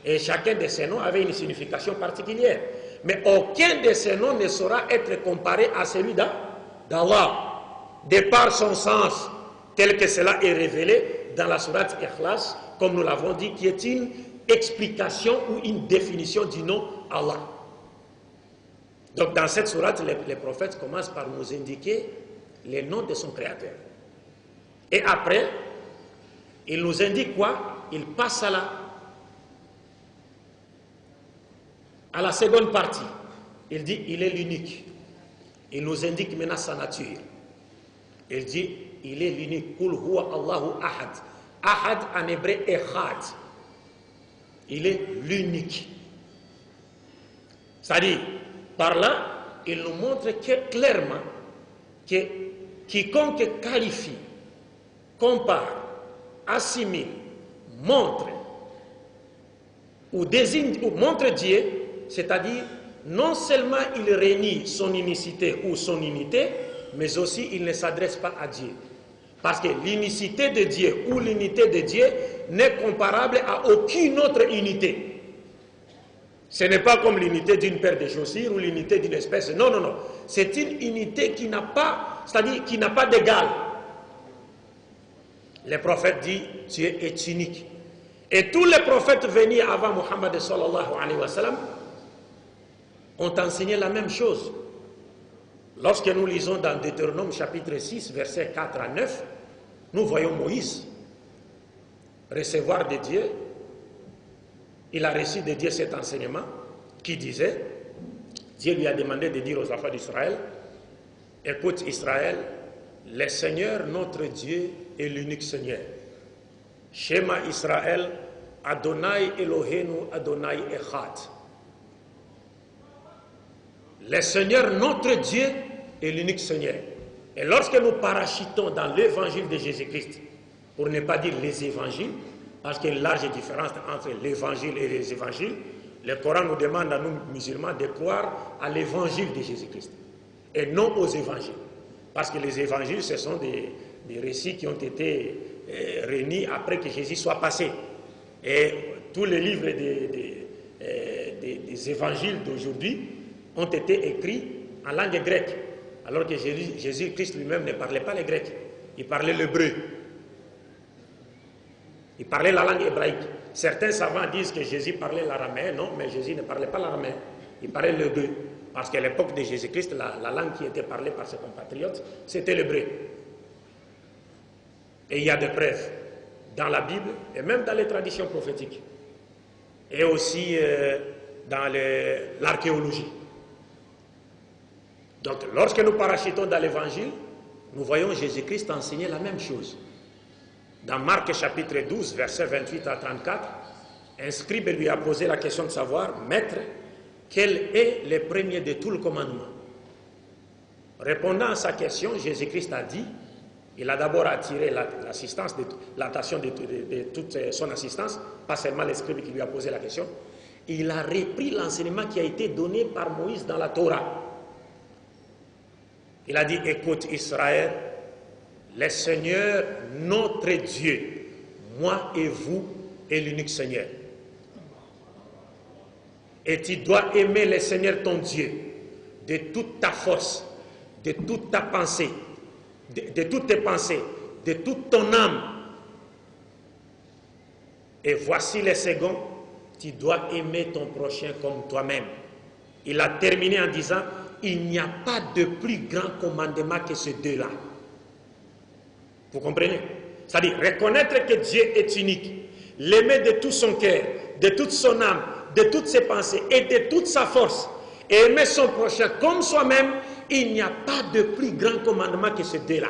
Et chacun de ces noms avait une signification particulière. Mais aucun de ces noms ne saura être comparé à celui d'Allah, de par son sens, tel que cela est révélé dans la sourate Ikhlas, comme nous l'avons dit, qui est une explication ou une définition du nom Allah. Donc dans cette sourate, les prophètes commencent par nous indiquer les noms de son créateur. Et après, il nous indique quoi? Il passe à la seconde partie. Il dit, il est l'unique. Il nous indique maintenant sa nature. Il dit, il est l'unique. Qul huwa Allahu ahad. Ahad en hébreu, echad. Il est l'unique. C'est-à-dire, par là, il nous montre clairement que quiconque qualifie, compare, assimile, montre ou désigne ou montre Dieu, c'est-à-dire non seulement il renie son unicité ou son unité, mais aussi il ne s'adresse pas à Dieu. Parce que l'unicité de Dieu ou l'unité de Dieu n'est comparable à aucune autre unité. Ce n'est pas comme l'unité d'une paire de chaussures ou l'unité d'une espèce. Non, non, non. C'est une unité qui n'a pas, c'est-à-dire qui n'a pas d'égal. Le prophète dit, Dieu est unique. Et tous les prophètes venus avant Muhammad sallallahu alayhi wa sallam ont enseigné la même chose. Lorsque nous lisons dans Deutéronome chapitre 6, versets 4 à 9, nous voyons Moïse recevoir de Dieu. Il a reçu de Dieu cet enseignement qui disait, Dieu lui a demandé de dire aux enfants d'Israël, écoute Israël, le Seigneur notre Dieu est l'unique Seigneur. Shema Israël, Adonai Eloheinu, Adonai Echad. Le Seigneur, notre Dieu, est l'unique Seigneur. Et lorsque nous parachutons dans l'évangile de Jésus-Christ, pour ne pas dire les évangiles, parce qu'il y a une large différence entre l'évangile et les évangiles, le Coran nous demande à nous musulmans de croire à l'évangile de Jésus-Christ et non aux évangiles. Parce que les évangiles, ce sont des récits qui ont été réunis après que Jésus soit passé. Et tous les livres des évangiles d'aujourd'hui ont été écrits en langue grecque, alors que Jésus-Christ lui-même ne parlait pas le grec, il parlait l'hébreu. Il parlait la langue hébraïque. Certains savants disent que Jésus parlait l'araméen. Non, mais Jésus ne parlait pas l'araméen. Il parlait l'hébreu. Parce qu'à l'époque de Jésus-Christ, la langue qui était parlée par ses compatriotes, c'était l'hébreu. Et il y a des preuves dans la Bible et même dans les traditions prophétiques. Et aussi dans l'archéologie. Donc, lorsque nous parachutons dans l'évangile, nous voyons Jésus-Christ enseigner la même chose. Dans Marc chapitre 12, versets 28 à 34, un scribe lui a posé la question de savoir, Maître, quel est le premier de tout le commandement? Répondant à sa question, Jésus-Christ a dit, il a d'abord attiré l'attention de toute son assistance, pas seulement le scribe qui lui a posé la question, il a repris l'enseignement qui a été donné par Moïse dans la Torah. Il a dit, écoute Israël, le Seigneur, notre Dieu, moi et vous, est l'unique Seigneur. Et tu dois aimer le Seigneur ton Dieu de toute ta force, de toute ta pensée, de toutes tes pensées, de toute ton âme. Et voici le second, tu dois aimer ton prochain comme toi-même. Il a terminé en disant, il n'y a pas de plus grand commandement que ces deux-là. Vous comprenez? C'est-à-dire reconnaître que Dieu est unique, l'aimer de tout son cœur, de toute son âme, de toutes ses pensées et de toute sa force, et aimer son prochain comme soi-même, il n'y a pas de plus grand commandement que ces deux-là.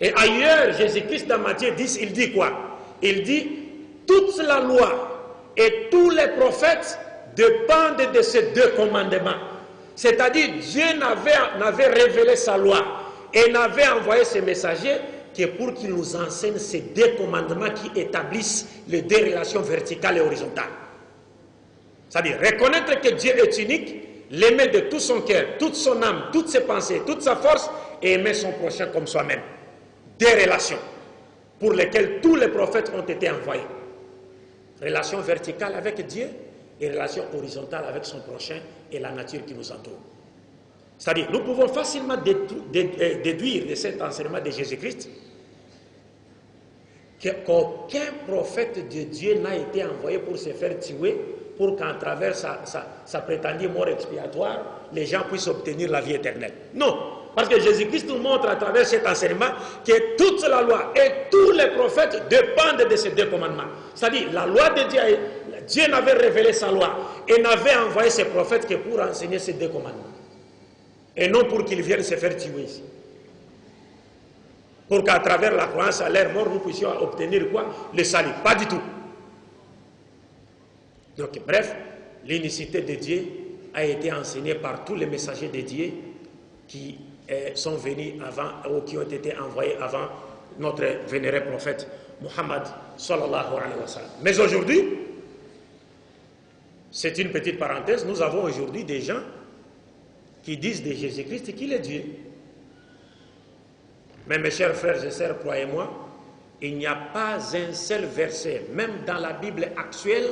Et ailleurs, Jésus-Christ dans Matthieu 10, il dit quoi? Il dit, toute la loi et tous les prophètes dépendent de ces deux commandements. C'est-à-dire, Dieu n'avait révélé sa loi et n'avait envoyé ses messagers que pour qu'ils nous enseignent ces deux commandements qui établissent les deux relations verticales et horizontales. C'est-à-dire reconnaître que Dieu est unique, l'aimer de tout son cœur, toute son âme, toutes ses pensées, toute sa force, et aimer son prochain comme soi-même. Des relations pour lesquelles tous les prophètes ont été envoyés. Relation verticale avec Dieu et relation horizontale avec son prochain et la nature qui nous entoure. C'est-à-dire, nous pouvons facilement déduire de cet enseignement de Jésus-Christ qu'aucun prophète de Dieu n'a été envoyé pour se faire tuer, pour qu'en travers sa prétendue mort expiatoire, les gens puissent obtenir la vie éternelle. Non, parce que Jésus-Christ nous montre à travers cet enseignement que toute la loi et tous les prophètes dépendent de ces deux commandements. C'est-à-dire, la loi de Dieu, Dieu n'avait révélé sa loi et n'avait envoyé ses prophètes que pour enseigner ces deux commandements. Et non pour qu'ils viennent se faire tuer ici. Pour qu'à travers la croyance à leur mort, nous puissions obtenir quoi? Le salut. Pas du tout. Donc, bref, l'unicité de Dieu a été enseignée par tous les messagers de Dieu qui sont venus avant, ou qui ont été envoyés avant notre vénéré prophète Muhammad sallallahu alayhi wa sallam. Mais aujourd'hui, c'est une petite parenthèse, nous avons aujourd'hui des gens qui disent de Jésus-Christ qu'il est Dieu. Mais mes chers frères et sœurs, croyez-moi, il n'y a pas un seul verset, même dans la Bible actuelle,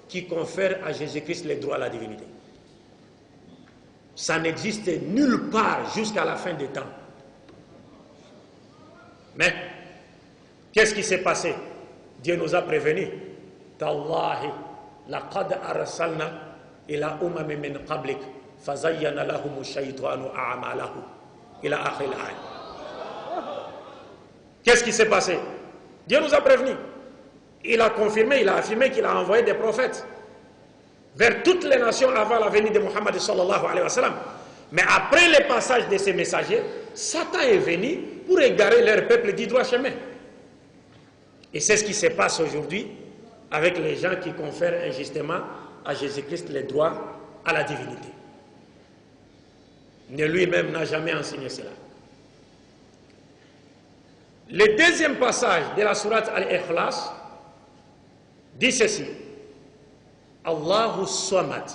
qui confère à Jésus-Christ le droit à la divinité. Ça n'existe nulle part jusqu'à la fin des temps. Mais, qu'est-ce qui s'est passé? Dieu nous a prévenus. Tallahi, laqad arsalna ila umami min qablik. فَزَيَّنَ لَهُمُ الشَّيْطَانُ أَعْمَالَهُمْ إِلَى آخِرِ الْآيَةِ. Qu'est-ce qui s'est passé? Dieu nous a prévenus. Il a confirmé, il a affirmé qu'il a envoyé des prophètes vers toutes les nations avant la venue de Muhammad sallallahu alayhi wa sallam. Mais après le passage de ces messagers, Satan est venu pour égarer leur peuple du droit chemin. Et c'est ce qui se passe aujourd'hui avec les gens qui confèrent injustement à Jésus-Christ les droits à la divinité. Mais lui-même n'a jamais enseigné cela. Le deuxième passage de la sourate Al-Ikhlas dit ceci: Allahu Samad.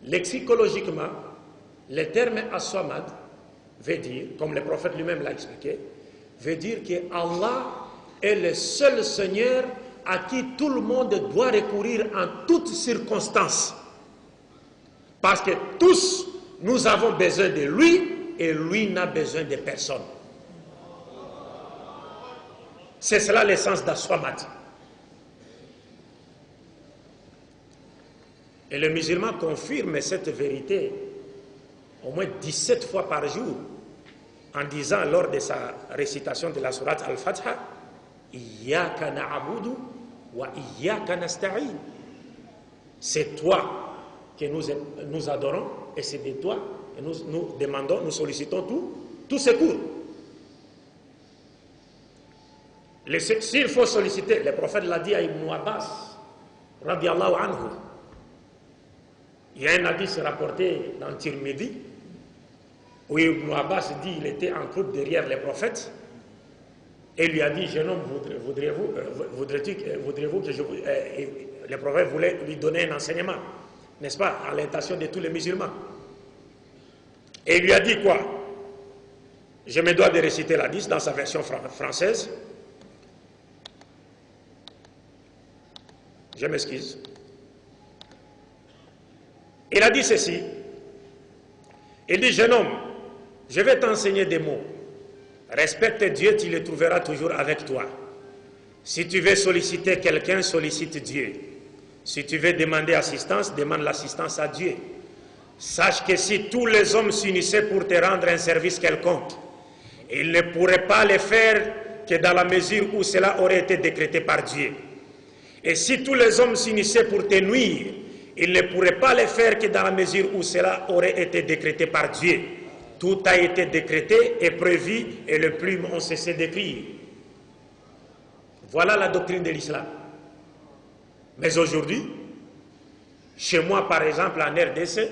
Lexicologiquement, le terme As-Samad veut dire, comme le prophète lui-même l'a expliqué, veut dire que Allah est le seul Seigneur à qui tout le monde doit recourir en toutes circonstances. Parce que tous, nous avons besoin de lui et lui n'a besoin de personne. C'est cela l'essence d'As-Samad. Et le musulman confirme cette vérité au moins 17 fois par jour en disant lors de sa récitation de la sourate Al-Fatiha: Iyyaka na'budu wa iyyaka nasta'in. C'est toi que nous adorons et c'est de toi que nous demandons, nous sollicitons tout secours. S'il faut solliciter, le prophète l'a dit à Ibn Abbas, radiallahu anhu. Il y a un hadith rapporté dans Tirmidhi où Ibn Abbas dit qu'il était en croupe derrière les prophètes et lui a dit: jeune homme, voudrez-vous que je vous... Le prophète voulait lui donner un enseignement, n'est-ce pas, à l'intention de tous les musulmans. Et il lui a dit quoi? Je me dois de réciter l'hadith dans sa version française. Je m'excuse. Il a dit ceci. Il dit: jeune homme, je vais t'enseigner des mots. Respecte Dieu, tu le trouveras toujours avec toi. Si tu veux solliciter quelqu'un, sollicite Dieu. Si tu veux demander assistance, demande l'assistance à Dieu. Sache que si tous les hommes s'unissaient pour te rendre un service quelconque, ils ne pourraient pas le faire que dans la mesure où cela aurait été décrété par Dieu. Et si tous les hommes s'unissaient pour te nuire, ils ne pourraient pas le faire que dans la mesure où cela aurait été décrété par Dieu. Tout a été décrété et prévu et les plumes ont cessé d'écrire. Voilà la doctrine de l'islam. Mais aujourd'hui, chez moi par exemple en RDC,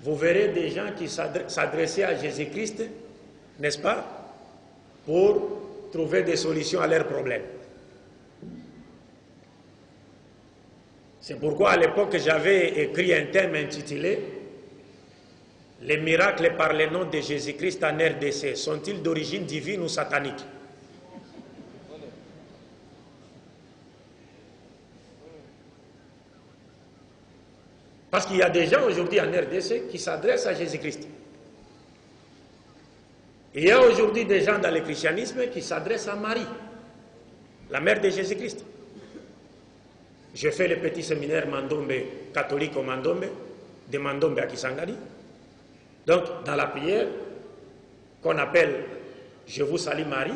vous verrez des gens qui s'adressaient à Jésus-Christ, n'est-ce pas, pour trouver des solutions à leurs problèmes. C'est pourquoi à l'époque j'avais écrit un thème intitulé « Les miracles par le nom de Jésus-Christ en RDC sont-ils d'origine divine ou satanique ?» Parce qu'il y a des gens aujourd'hui en RDC qui s'adressent à Jésus-Christ. Il y a aujourd'hui des gens dans le christianisme qui s'adressent à Marie, la mère de Jésus-Christ. Je fais le petit séminaire Mandombe, catholique au Mandombe, de Mandombe à Kisangani. Donc, dans la prière qu'on appelle « Je vous salue Marie »,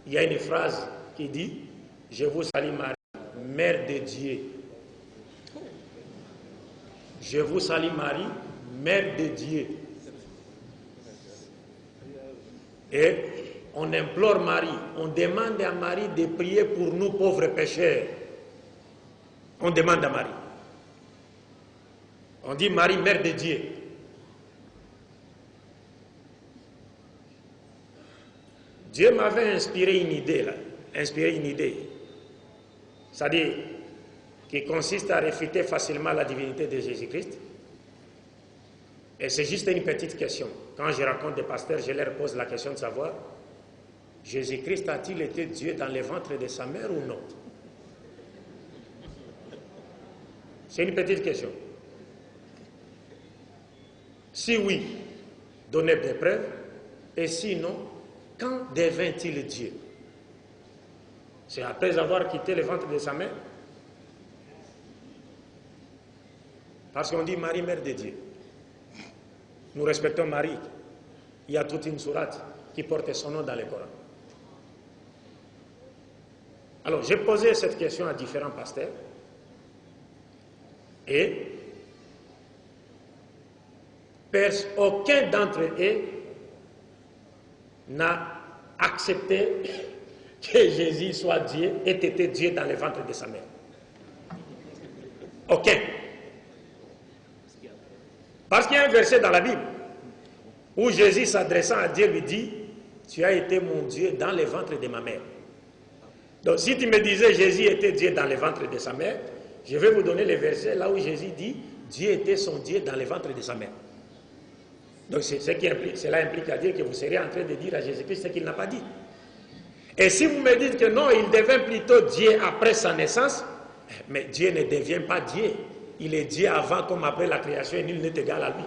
il y a une phrase qui dit « Je vous salue Marie, Mère de Dieu ». Je vous salue Marie, Mère de Dieu. Et on implore Marie, on demande à Marie de prier pour nous pauvres pécheurs. On demande à Marie. On dit Marie, Mère de Dieu. Dieu m'avait inspiré une idée là, c'est-à-dire qui consiste à réfuter facilement la divinité de Jésus-Christ. Et c'est juste une petite question. Quand je rencontre des pasteurs, je leur pose la question de savoir, Jésus-Christ a-t-il été Dieu dans le ventre de sa mère ou non? C'est une petite question. Si oui, donnez des preuves. Et sinon, quand devint-il Dieu? C'est après avoir quitté le ventre de sa mère? Parce qu'on dit Marie, Mère de Dieu. Nous respectons Marie. Il y a toute une sourate qui porte son nom dans le Coran. Alors, j'ai posé cette question à différents pasteurs. Et aucun d'entre eux n'a accepté que Jésus soit Dieu, ait été Dieu dans le ventre de sa mère? Aucun. Parce qu'il y a un verset dans la Bible où Jésus, s'adressant à Dieu, lui dit: tu as été mon Dieu dans le ventre de ma mère. Donc si tu me disais Jésus était Dieu dans le ventre de sa mère, je vais vous donner le verset là où Jésus dit Dieu était son Dieu dans le ventre de sa mère. Donc cela implique à dire que vous serez en train de dire à Jésus-Christ ce qu'il n'a pas dit. Et si vous me dites que non, il devient plutôt Dieu après sa naissance, mais Dieu ne devient pas Dieu. Il est Dieu avant comme après la création et nul n'est égal à lui.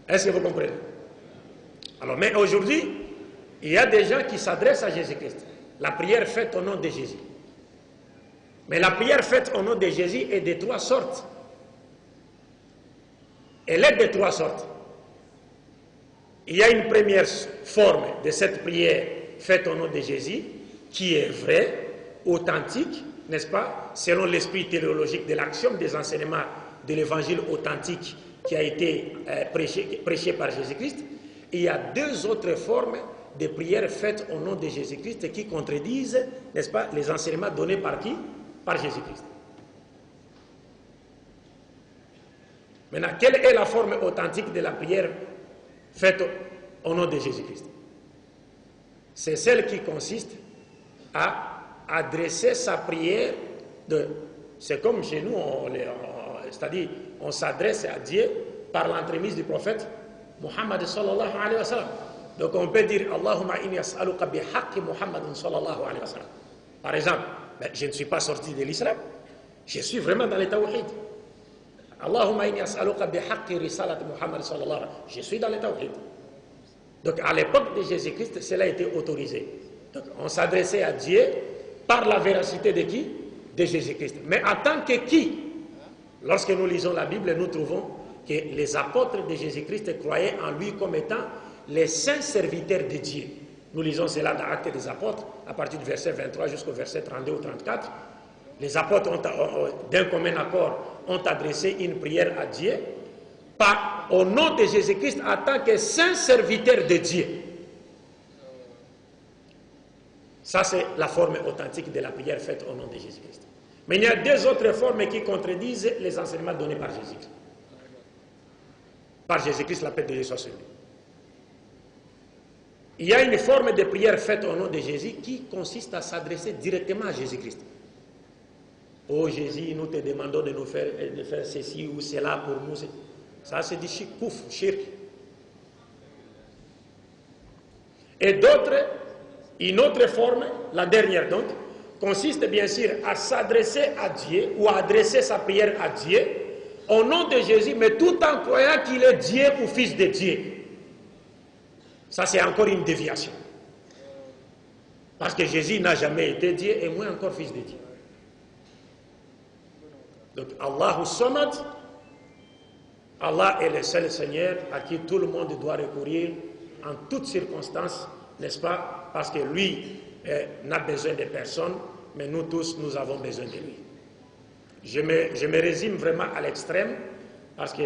Est-ce que vous comprenez? Alors, mais aujourd'hui, il y a des gens qui s'adressent à Jésus-Christ. La prière faite au nom de Jésus. Mais la prière faite au nom de Jésus est de trois sortes. Elle est de trois sortes. Il y a une première forme de cette prière faite au nom de Jésus qui est vraie, authentique, n'est-ce pas, selon l'esprit théologique de l'axiome des enseignements de l'évangile authentique qui a été prêché par Jésus-Christ. Il y a deux autres formes de prières faites au nom de Jésus-Christ qui contredisent, n'est-ce pas, les enseignements donnés par qui? Par Jésus-Christ. Maintenant, quelle est la forme authentique de la prière faite au nom de Jésus-Christ? C'est celle qui consiste à adresser sa prière c'est comme chez nous, c'est-à-dire on s'adresse à Dieu par l'entremise du prophète Muhammad sallallahu alayhi wa sallam. Donc on peut dire Allahumma inni as'aluka bihaqqi Muhammad sallallahu alayhi wa sallam. Par exemple, je ne suis pas sorti de l'islam, je suis vraiment dans le tawhid. Allahumma inni as'aluka bihaqqi risalat Muhammad sallallahu alayhi wa sallam. Je suis dans le tawhid. Donc à l'époque de Jésus-Christ, cela a été autorisé. Donc on s'adressait à Dieu par la véracité de qui? De Jésus-Christ. Mais en tant que qui? Lorsque nous lisons la Bible, nous trouvons que les apôtres de Jésus-Christ croyaient en lui comme étant les saints serviteurs de Dieu. Nous lisons cela dans l'Acte des Apôtres, à partir du verset 23 jusqu'au verset 32 ou 34. Les apôtres, d'un commun accord, ont adressé une prière à Dieu au nom de Jésus-Christ en tant que saint serviteur de Dieu. Ça, c'est la forme authentique de la prière faite au nom de Jésus-Christ. Mais il y a deux autres formes qui contredisent les enseignements donnés par Jésus-Christ. Par Jésus-Christ, la paix de Dieu soit sur lui. Il y a une forme de prière faite au nom de Jésus qui consiste à s'adresser directement à Jésus-Christ. Oh Jésus, nous te demandons de faire ceci ou cela pour nous. Ça, c'est du shirk. Et d'autres, une autre forme, la dernière donc, consiste bien sûr à s'adresser à Dieu ou à adresser sa prière à Dieu au nom de Jésus, mais tout en croyant qu'il est Dieu ou fils de Dieu. Ça, c'est encore une déviation. Parce que Jésus n'a jamais été Dieu et moins encore fils de Dieu. Donc, Allahu Samad, Allah est le seul Seigneur à qui tout le monde doit recourir en toutes circonstances, n'est-ce pas? Parce que lui n'a besoin de personne, mais nous tous, nous avons besoin de lui. Je me résume vraiment à l'extrême, parce que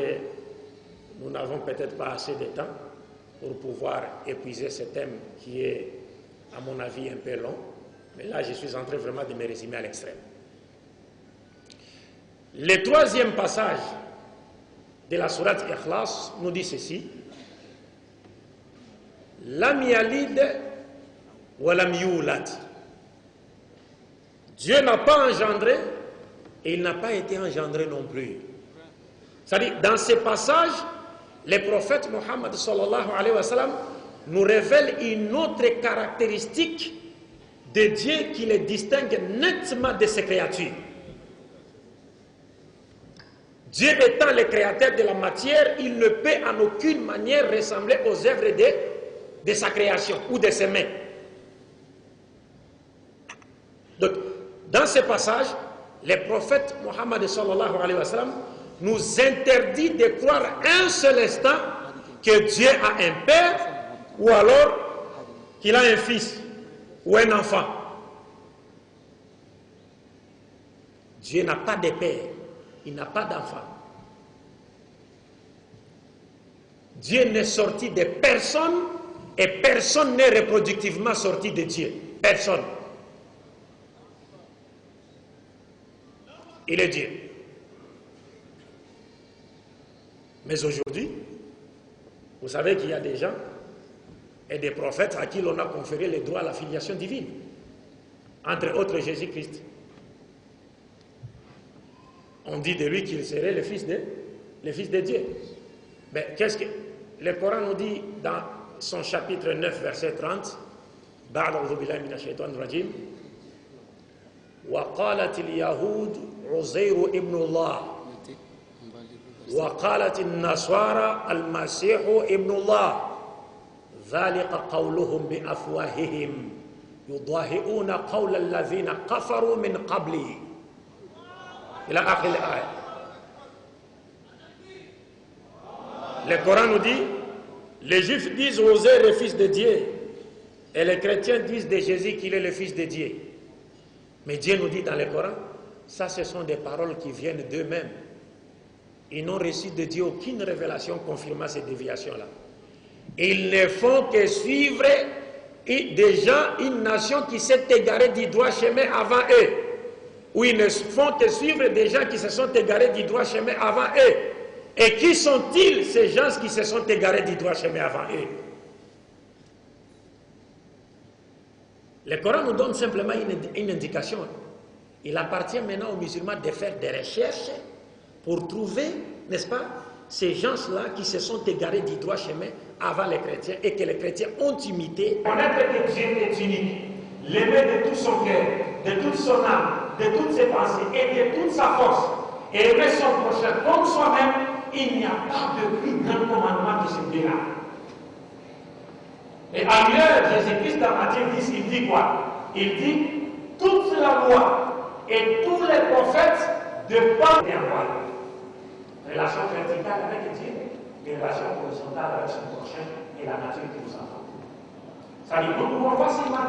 nous n'avons peut-être pas assez de temps pour pouvoir épuiser ce thème qui est, à mon avis, un peu long. Mais là, je suis en train vraiment de me résumer à l'extrême. Le troisième passage de la sourate Ikhlas nous dit ceci: Lam yalid wa lam yulad. Dieu n'a pas engendré et il n'a pas été engendré non plus. C'est-à-dire, dans ces passages, le prophète Mohammed sallallahu alayhi wa sallam nous révèle une autre caractéristique de Dieu qui le distingue nettement de ses créatures. Dieu étant le créateur de la matière, il ne peut en aucune manière ressembler aux œuvres de sa création ou de ses mains. Donc, dans ce passage, le prophète Mohammed sallallahu alayhi wa sallam nous interdit de croire un seul instant que Dieu a un père ou alors qu'il a un fils ou un enfant. Dieu n'a pas de père, il n'a pas d'enfant. Dieu n'est sorti de personne et personne n'est reproductivement sorti de Dieu. Personne. Il est Dieu. Mais aujourd'hui, vous savez qu'il y a des gens et des prophètes à qui l'on a conféré le droit à la filiation divine. Entre autres Jésus-Christ. On dit de lui qu'il serait le fils de Dieu. Mais qu'est-ce que le Coran nous dit dans son chapitre 9, verset 30? Ba'da'udhu billahi minash shaitanir rajim. Wa qalat al-yahud Uzayr ibn Allah. Wa qalat an-nasara al-masih ibn Allah. Dhalika qawluhum bi afwahihim yudahi'una qawla alladhina kafaru min qabli. Il a appris l'ayat. Le Coran nous dit, les Juifs disent Osée le fils de Dieu, et les chrétiens disent de Jésus qu'il est le fils de Dieu. Mais Dieu nous dit dans le Coran, ça ce sont des paroles qui viennent d'eux-mêmes. Ils n'ont reçu de Dieu aucune révélation confirmant ces déviations-là. Ils ne font que suivre des gens, une nation qui s'est égarée du droit chemin avant eux. Ou ils ne font que suivre des gens qui se sont égarés du droit chemin avant eux. Et qui sont-ils, ces gens qui se sont égarés du droit chemin avant eux? Le Coran nous donne simplement une indication. Il appartient maintenant aux musulmans de faire des recherches pour trouver, n'est-ce pas, ces gens-là qui se sont égarés du droit chemin avant les chrétiens et que les chrétiens ont imité. Connaître que Dieu est unique, l'aimer de tout son cœur, de toute son âme, de toutes ses pensées et de toute sa force, et aimer son prochain comme soi-même, il n'y a pas de plus grand commandement que celui-là. Et ailleurs, Jésus-Christ dans Matthieu 10, il dit quoi? Il dit, toute la loi et tous les prophètes de pas bien voir. Relation verticale avec Dieu, et relation horizontale avec son prochain et la nature qui nous entoure. Ça dit, nous pouvons facilement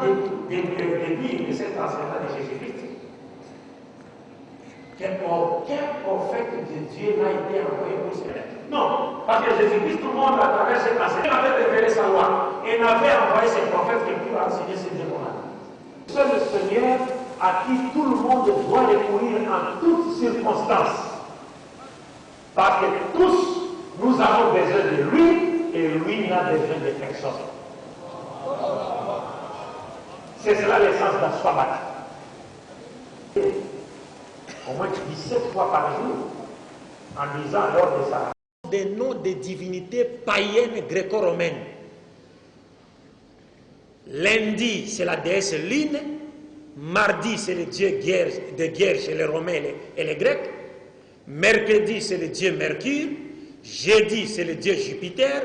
déduire de cet enseignement de Jésus-Christ qu'aucun prophète de Dieu n'a été envoyé pour cela. Non, parce que Jésus-Christ, tout le monde à travers cet enseignement, avait révélé sa loi et n'avait envoyé ses prophètes que pour enseigner ses démons. C'est le Seigneur à qui tout le monde doit recourir en toutes circonstances. Parce que tous, nous avons besoin de lui et lui n'a besoin de personne. C'est cela l'essence de la Shabbat. Au moins 17 fois par jour, en disant lors de ça des noms de divinités païennes gréco-romaines. Lundi, c'est la déesse Lune. Mardi, c'est le dieu de guerre chez les Romains et les Grecs. Mercredi, c'est le dieu Mercure. Jeudi, c'est le dieu Jupiter.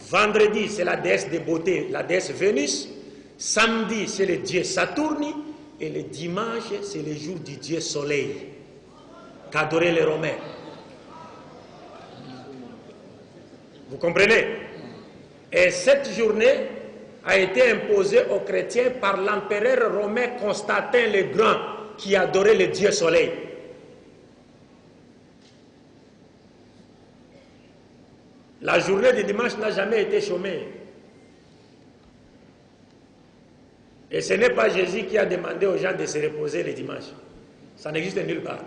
Vendredi, c'est la déesse de beauté, la déesse Vénus. Samedi, c'est le dieu Saturne. Et le dimanche, c'est le jour du dieu Soleil, qu'adoraient les Romains. Vous comprenez? Et cette journée a été imposée aux chrétiens par l'empereur romain Constantin le Grand, qui adorait le dieu Soleil. La journée de dimanche n'a jamais été chômée. Et ce n'est pas Jésus qui a demandé aux gens de se reposer le dimanche. Ça n'existe nulle part.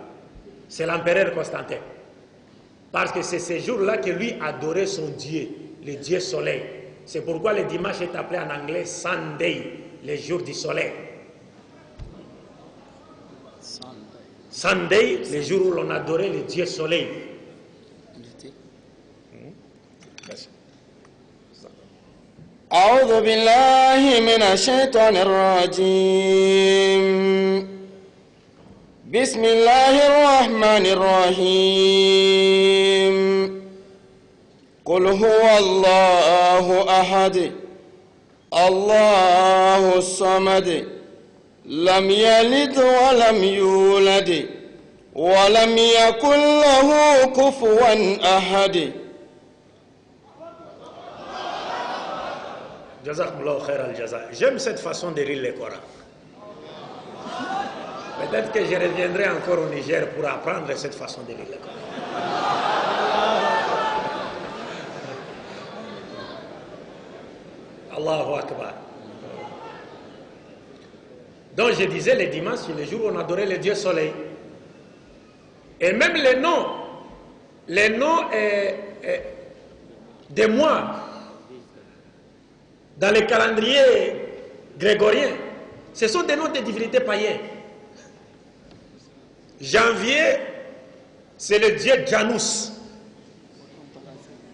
C'est l'empereur Constantin. Parce que c'est ce jour-là que lui adorait son Dieu, le Dieu Soleil. C'est pourquoi le dimanche est appelé en anglais Sunday, le jour du soleil. Sunday, le jour où l'on adorait le Dieu Soleil. أعوذ بالله من الشيطان الرجيم بسم الله الرحمن الرحيم قل هو الله أحد الله الصمد لم يلد ولم يولد ولم يكن له كفوا أحد. Jazakumullahu khair al-jaza. J'aime cette façon de lire le Coran. Peut-être que je reviendrai encore au Niger pour apprendre cette façon de lire le Coran. Donc je disais les dimanches, c'est le jour où on adorait le Dieu soleil. Et même les noms des mois dans le calendrier grégorien, ce sont des noms de divinités païennes. Janvier, c'est le dieu Janus.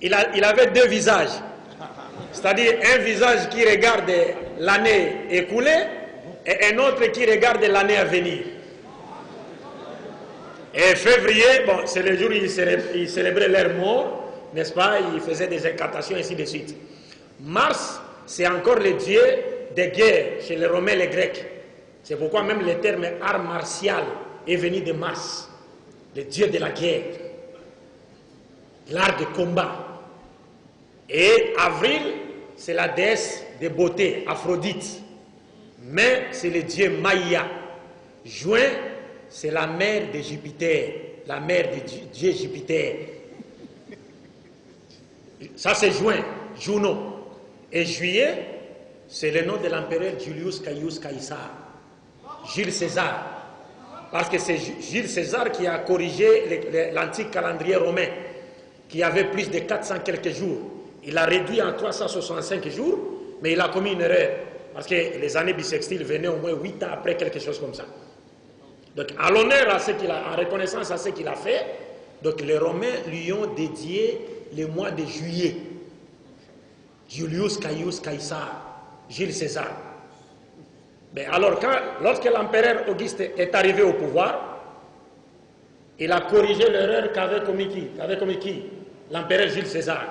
Il avait deux visages. C'est-à-dire un visage qui regarde l'année écoulée et un autre qui regarde l'année à venir. Et février, bon, c'est le jour où ils célébraient leur mort, n'est-ce pas? Ils faisaient des incantations, ainsi de suite. Mars, c'est encore le dieu des guerres chez les Romains et les Grecs. C'est pourquoi même le terme art martial est venu de Mars, le dieu de la guerre, l'art de combat. Et avril, c'est la déesse de beauté, Aphrodite. Mai, c'est le dieu Maïa. Juin, c'est la mère de Jupiter, la mère du dieu Jupiter. Ça, c'est juin, Juno. Et juillet, c'est le nom de l'empereur Julius Caius Caesar, Jules César. Parce que c'est Jules César qui a corrigé l'antique calendrier romain, qui avait plus de 400 quelques jours. Il a réduit en 365 jours, mais il a commis une erreur. Parce que les années bissextiles venaient au moins 8 ans après, quelque chose comme ça. Donc, à l'honneur à ce qu'il a, en reconnaissance à ce qu'il a fait, donc les Romains lui ont dédié le mois de juillet. Julius Caius Caesar, Jules César. Mais alors, lorsque l'empereur Auguste est arrivé au pouvoir, il a corrigé l'erreur qu'avait commis qui? L'empereur Jules César.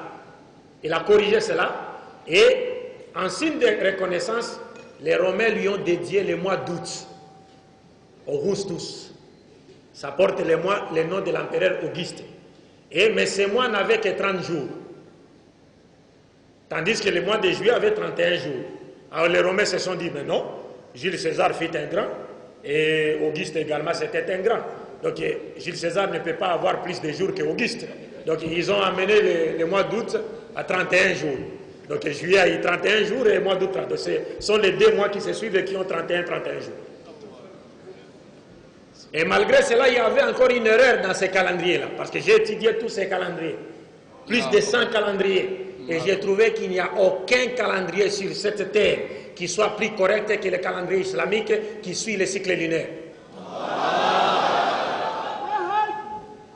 Il a corrigé cela et, en signe de reconnaissance, les Romains lui ont dédié le mois d'août, Augustus. Ça porte le nom de l'empereur Auguste. Mais ce mois n'avait que 30 jours. Tandis que le mois de juillet avait 31 jours. Alors les Romains se sont dit, mais non, Jules César fut un grand, et Auguste également c'était un grand. Donc Jules César ne peut pas avoir plus de jours qu'Auguste. Donc ils ont amené le mois d'août à 31 jours. Donc juillet a eu 31 jours et le mois d'août 30. Ce sont les deux mois qui se suivent et qui ont 31 jours. Et malgré cela, il y avait encore une erreur dans ces calendriers-là, parce que j'ai étudié tous ces calendriers, plus de 100 calendriers, et j'ai trouvé qu'il n'y a aucun calendrier sur cette terre qui soit plus correct que le calendrier islamique qui suit le cycle lunaire.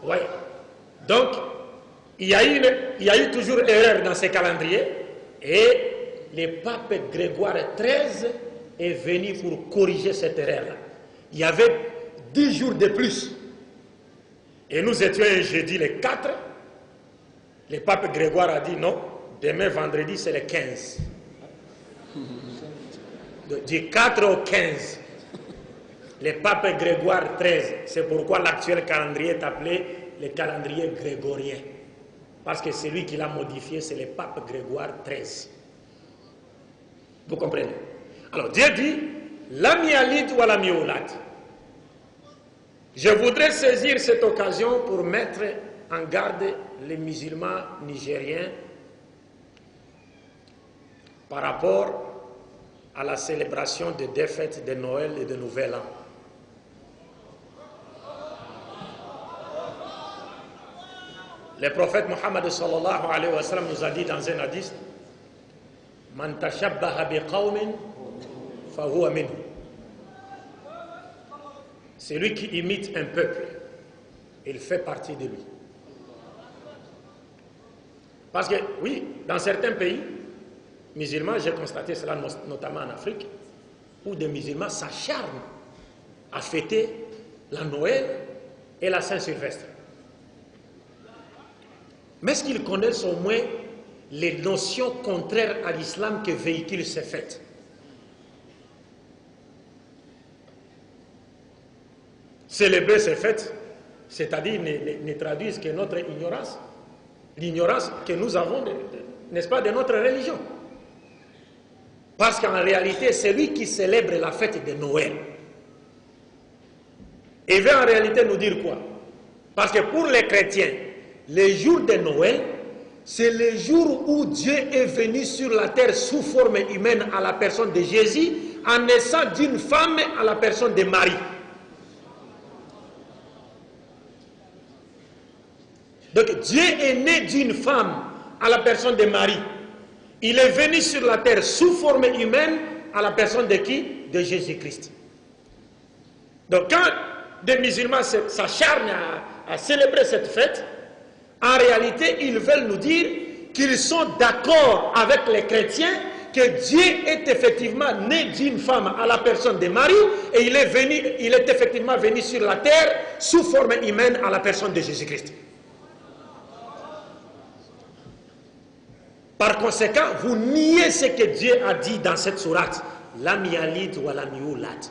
Oui. Donc, il y a eu toujours erreur dans ces calendriers, et le pape Grégoire XIII est venu pour corriger cette erreur-là. Il y avait 10 jours de plus. Et nous étions un jeudi le 4. Le pape Grégoire a dit non, demain vendredi c'est le 15. Du 4 au 15. Le pape Grégoire XIII. C'est pourquoi l'actuel calendrier est appelé le calendrier grégorien. Parce que celui qui l'a modifié, c'est le pape Grégoire XIII. Vous comprenez? Alors Dieu dit, lam yalid wa lam yulad. Je voudrais saisir cette occasion pour mettre en garde les musulmans nigériens par rapport à la célébration des deux fêtes de Noël et de Nouvel An. Le prophète Mohammed sallallahu alayhi wa sallam nous a dit dans un hadith, Man tashabbaha bi qawmin fahuwa minhu. Celui qui imite un peuple, il fait partie de lui. Parce que, oui, dans certains pays musulmans, j'ai constaté cela notamment en Afrique, où des musulmans s'acharnent à fêter la Noël et la Saint-Sylvestre. Mais est-ce qu'ils connaissent au moins les notions contraires à l'islam que véhiculent ces fêtes? Célébrer ces fêtes, c'est-à-dire ne traduisent que notre ignorance, l'ignorance que nous avons, n'est-ce pas, de notre religion. Parce qu'en réalité, celui qui célèbre la fête de Noël, il veut en réalité nous dire quoi? Parce que pour les chrétiens, le jour de Noël, c'est le jour où Dieu est venu sur la terre sous forme humaine à la personne de Jésus, en naissant d'une femme à la personne de Marie. Donc Dieu est né d'une femme à la personne de Marie. Il est venu sur la terre sous forme humaine à la personne de qui? De Jésus-Christ. Donc quand des musulmans s'acharnent à célébrer cette fête, en réalité ils veulent nous dire qu'ils sont d'accord avec les chrétiens que Dieu est effectivement né d'une femme à la personne de Marie et il est effectivement venu sur la terre sous forme humaine à la personne de Jésus-Christ. Par conséquent, vous niez ce que Dieu a dit dans cette sourate. Lam yalid wa lam yulad.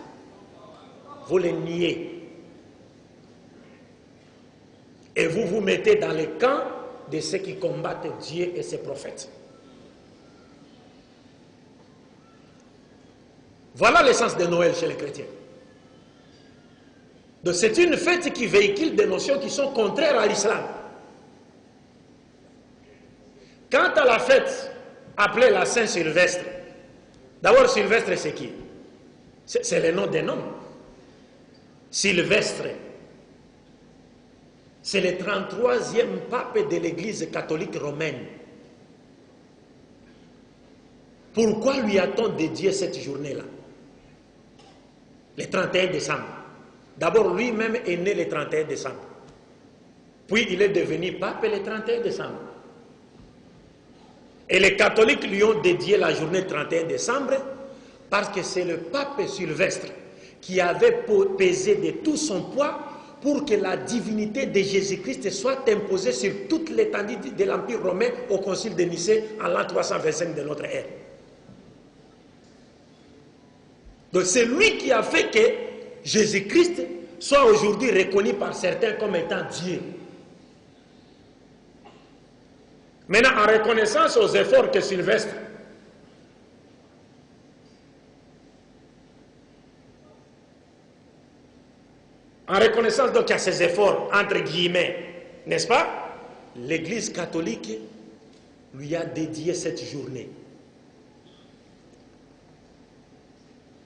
Vous le niez. Et vous vous mettez dans le camp de ceux qui combattent Dieu et ses prophètes. Voilà l'essence de Noël chez les chrétiens. Donc c'est une fête qui véhicule des notions qui sont contraires à l'islam. Quant à la fête appelée la Saint-Sylvestre, d'abord Sylvestre c'est qui? C'est le nom d'un homme. Sylvestre, c'est le 33e pape de l'Église catholique romaine. Pourquoi lui a-t-on dédié cette journée-là? Le 31 décembre. D'abord, lui-même est né le 31 décembre. Puis il est devenu pape le 31 décembre. Et les catholiques lui ont dédié la journée 31 décembre parce que c'est le pape Sylvestre qui avait pesé de tout son poids pour que la divinité de Jésus-Christ soit imposée sur toute l'étendue de l'Empire romain au concile de Nicée en l'an 325 de notre ère. Donc c'est lui qui a fait que Jésus-Christ soit aujourd'hui reconnu par certains comme étant Dieu. Maintenant, en reconnaissance aux efforts que Sylvestre en reconnaissance donc à ses efforts, entre guillemets, n'est-ce pas? L'Église catholique lui a dédié cette journée.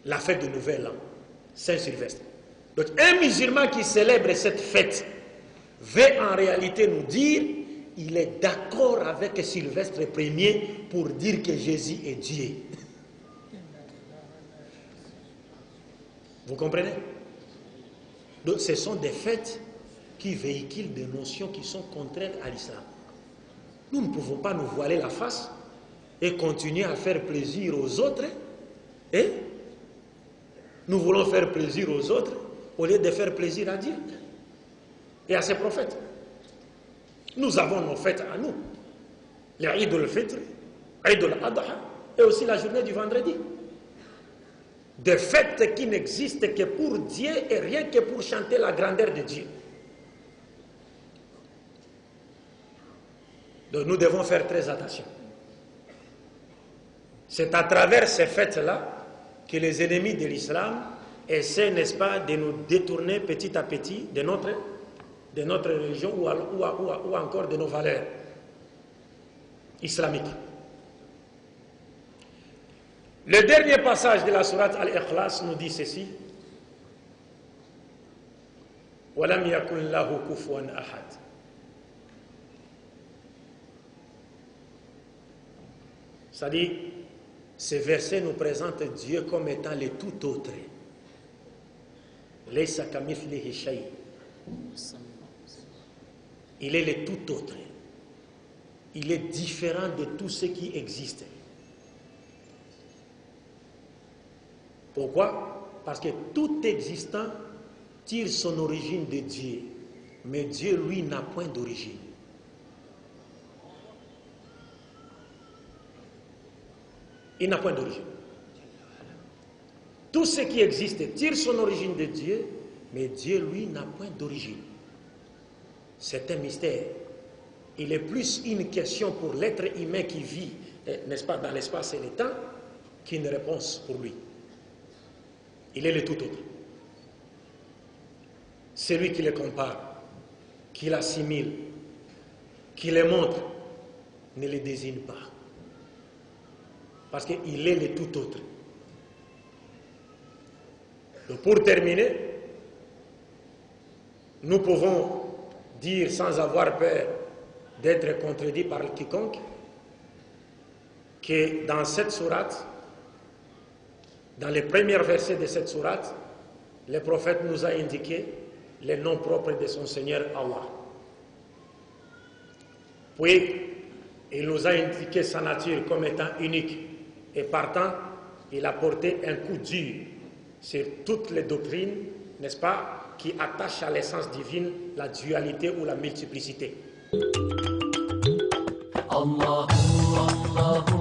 La fête de Nouvel An, Saint-Sylvestre. Donc un musulman qui célèbre cette fête veut en réalité nous dire il est d'accord avec Sylvestre Ier pour dire que Jésus est Dieu. Vous comprenez? Donc ce sont des fêtes qui véhiculent des notions qui sont contraires à l'islam. Nous ne pouvons pas nous voiler la face et continuer à faire plaisir aux autres. Et nous voulons faire plaisir aux autres au lieu de faire plaisir à Dieu et à ses prophètes. Nous avons nos fêtes à nous. L'Eid al-Fitr, Eid al-Adha et aussi la journée du vendredi. Des fêtes qui n'existent que pour Dieu et rien que pour chanter la grandeur de Dieu. Donc nous devons faire très attention. C'est à travers ces fêtes-là que les ennemis de l'islam essaient, n'est-ce pas, de nous détourner petit à petit de notre religion ou encore de nos valeurs islamiques. Le dernier passage de la sourate Al-Ikhlas nous dit ceci. وَلَمْ يَكُنْ لَهُ كُفُوًا أَحَدٌ. C'est-à-dire, ce verset nous présente Dieu comme étant le tout autre. Laysa kamithlihi shay'. Il est le tout autre. Il est différent de tout ce qui existe. Pourquoi? Parce que tout existant tire son origine de Dieu. Mais Dieu, lui, n'a point d'origine. Il n'a point d'origine. Tout ce qui existe tire son origine de Dieu, mais Dieu, lui, n'a point d'origine. C'est un mystère. Il est plus une question pour l'être humain qui vit, n'est-ce pas, dans l'espace et le temps, qu'une réponse pour lui. Il est le tout autre. Celui qui le compare, qui l'assimile, qui le montre, ne le désigne pas. Parce qu'il est le tout autre. Donc pour terminer, nous pouvons dire sans avoir peur d'être contredit par quiconque que dans cette sourate, dans les premiers versets de cette sourate, le prophète nous a indiqué les noms propres de son Seigneur Allah. Puis, il nous a indiqué sa nature comme étant unique et partant, il a porté un coup dur sur toutes les doctrines, n'est-ce pas, qui attachent à l'essence divine la dualité ou la multiplicité. Allah, Allah.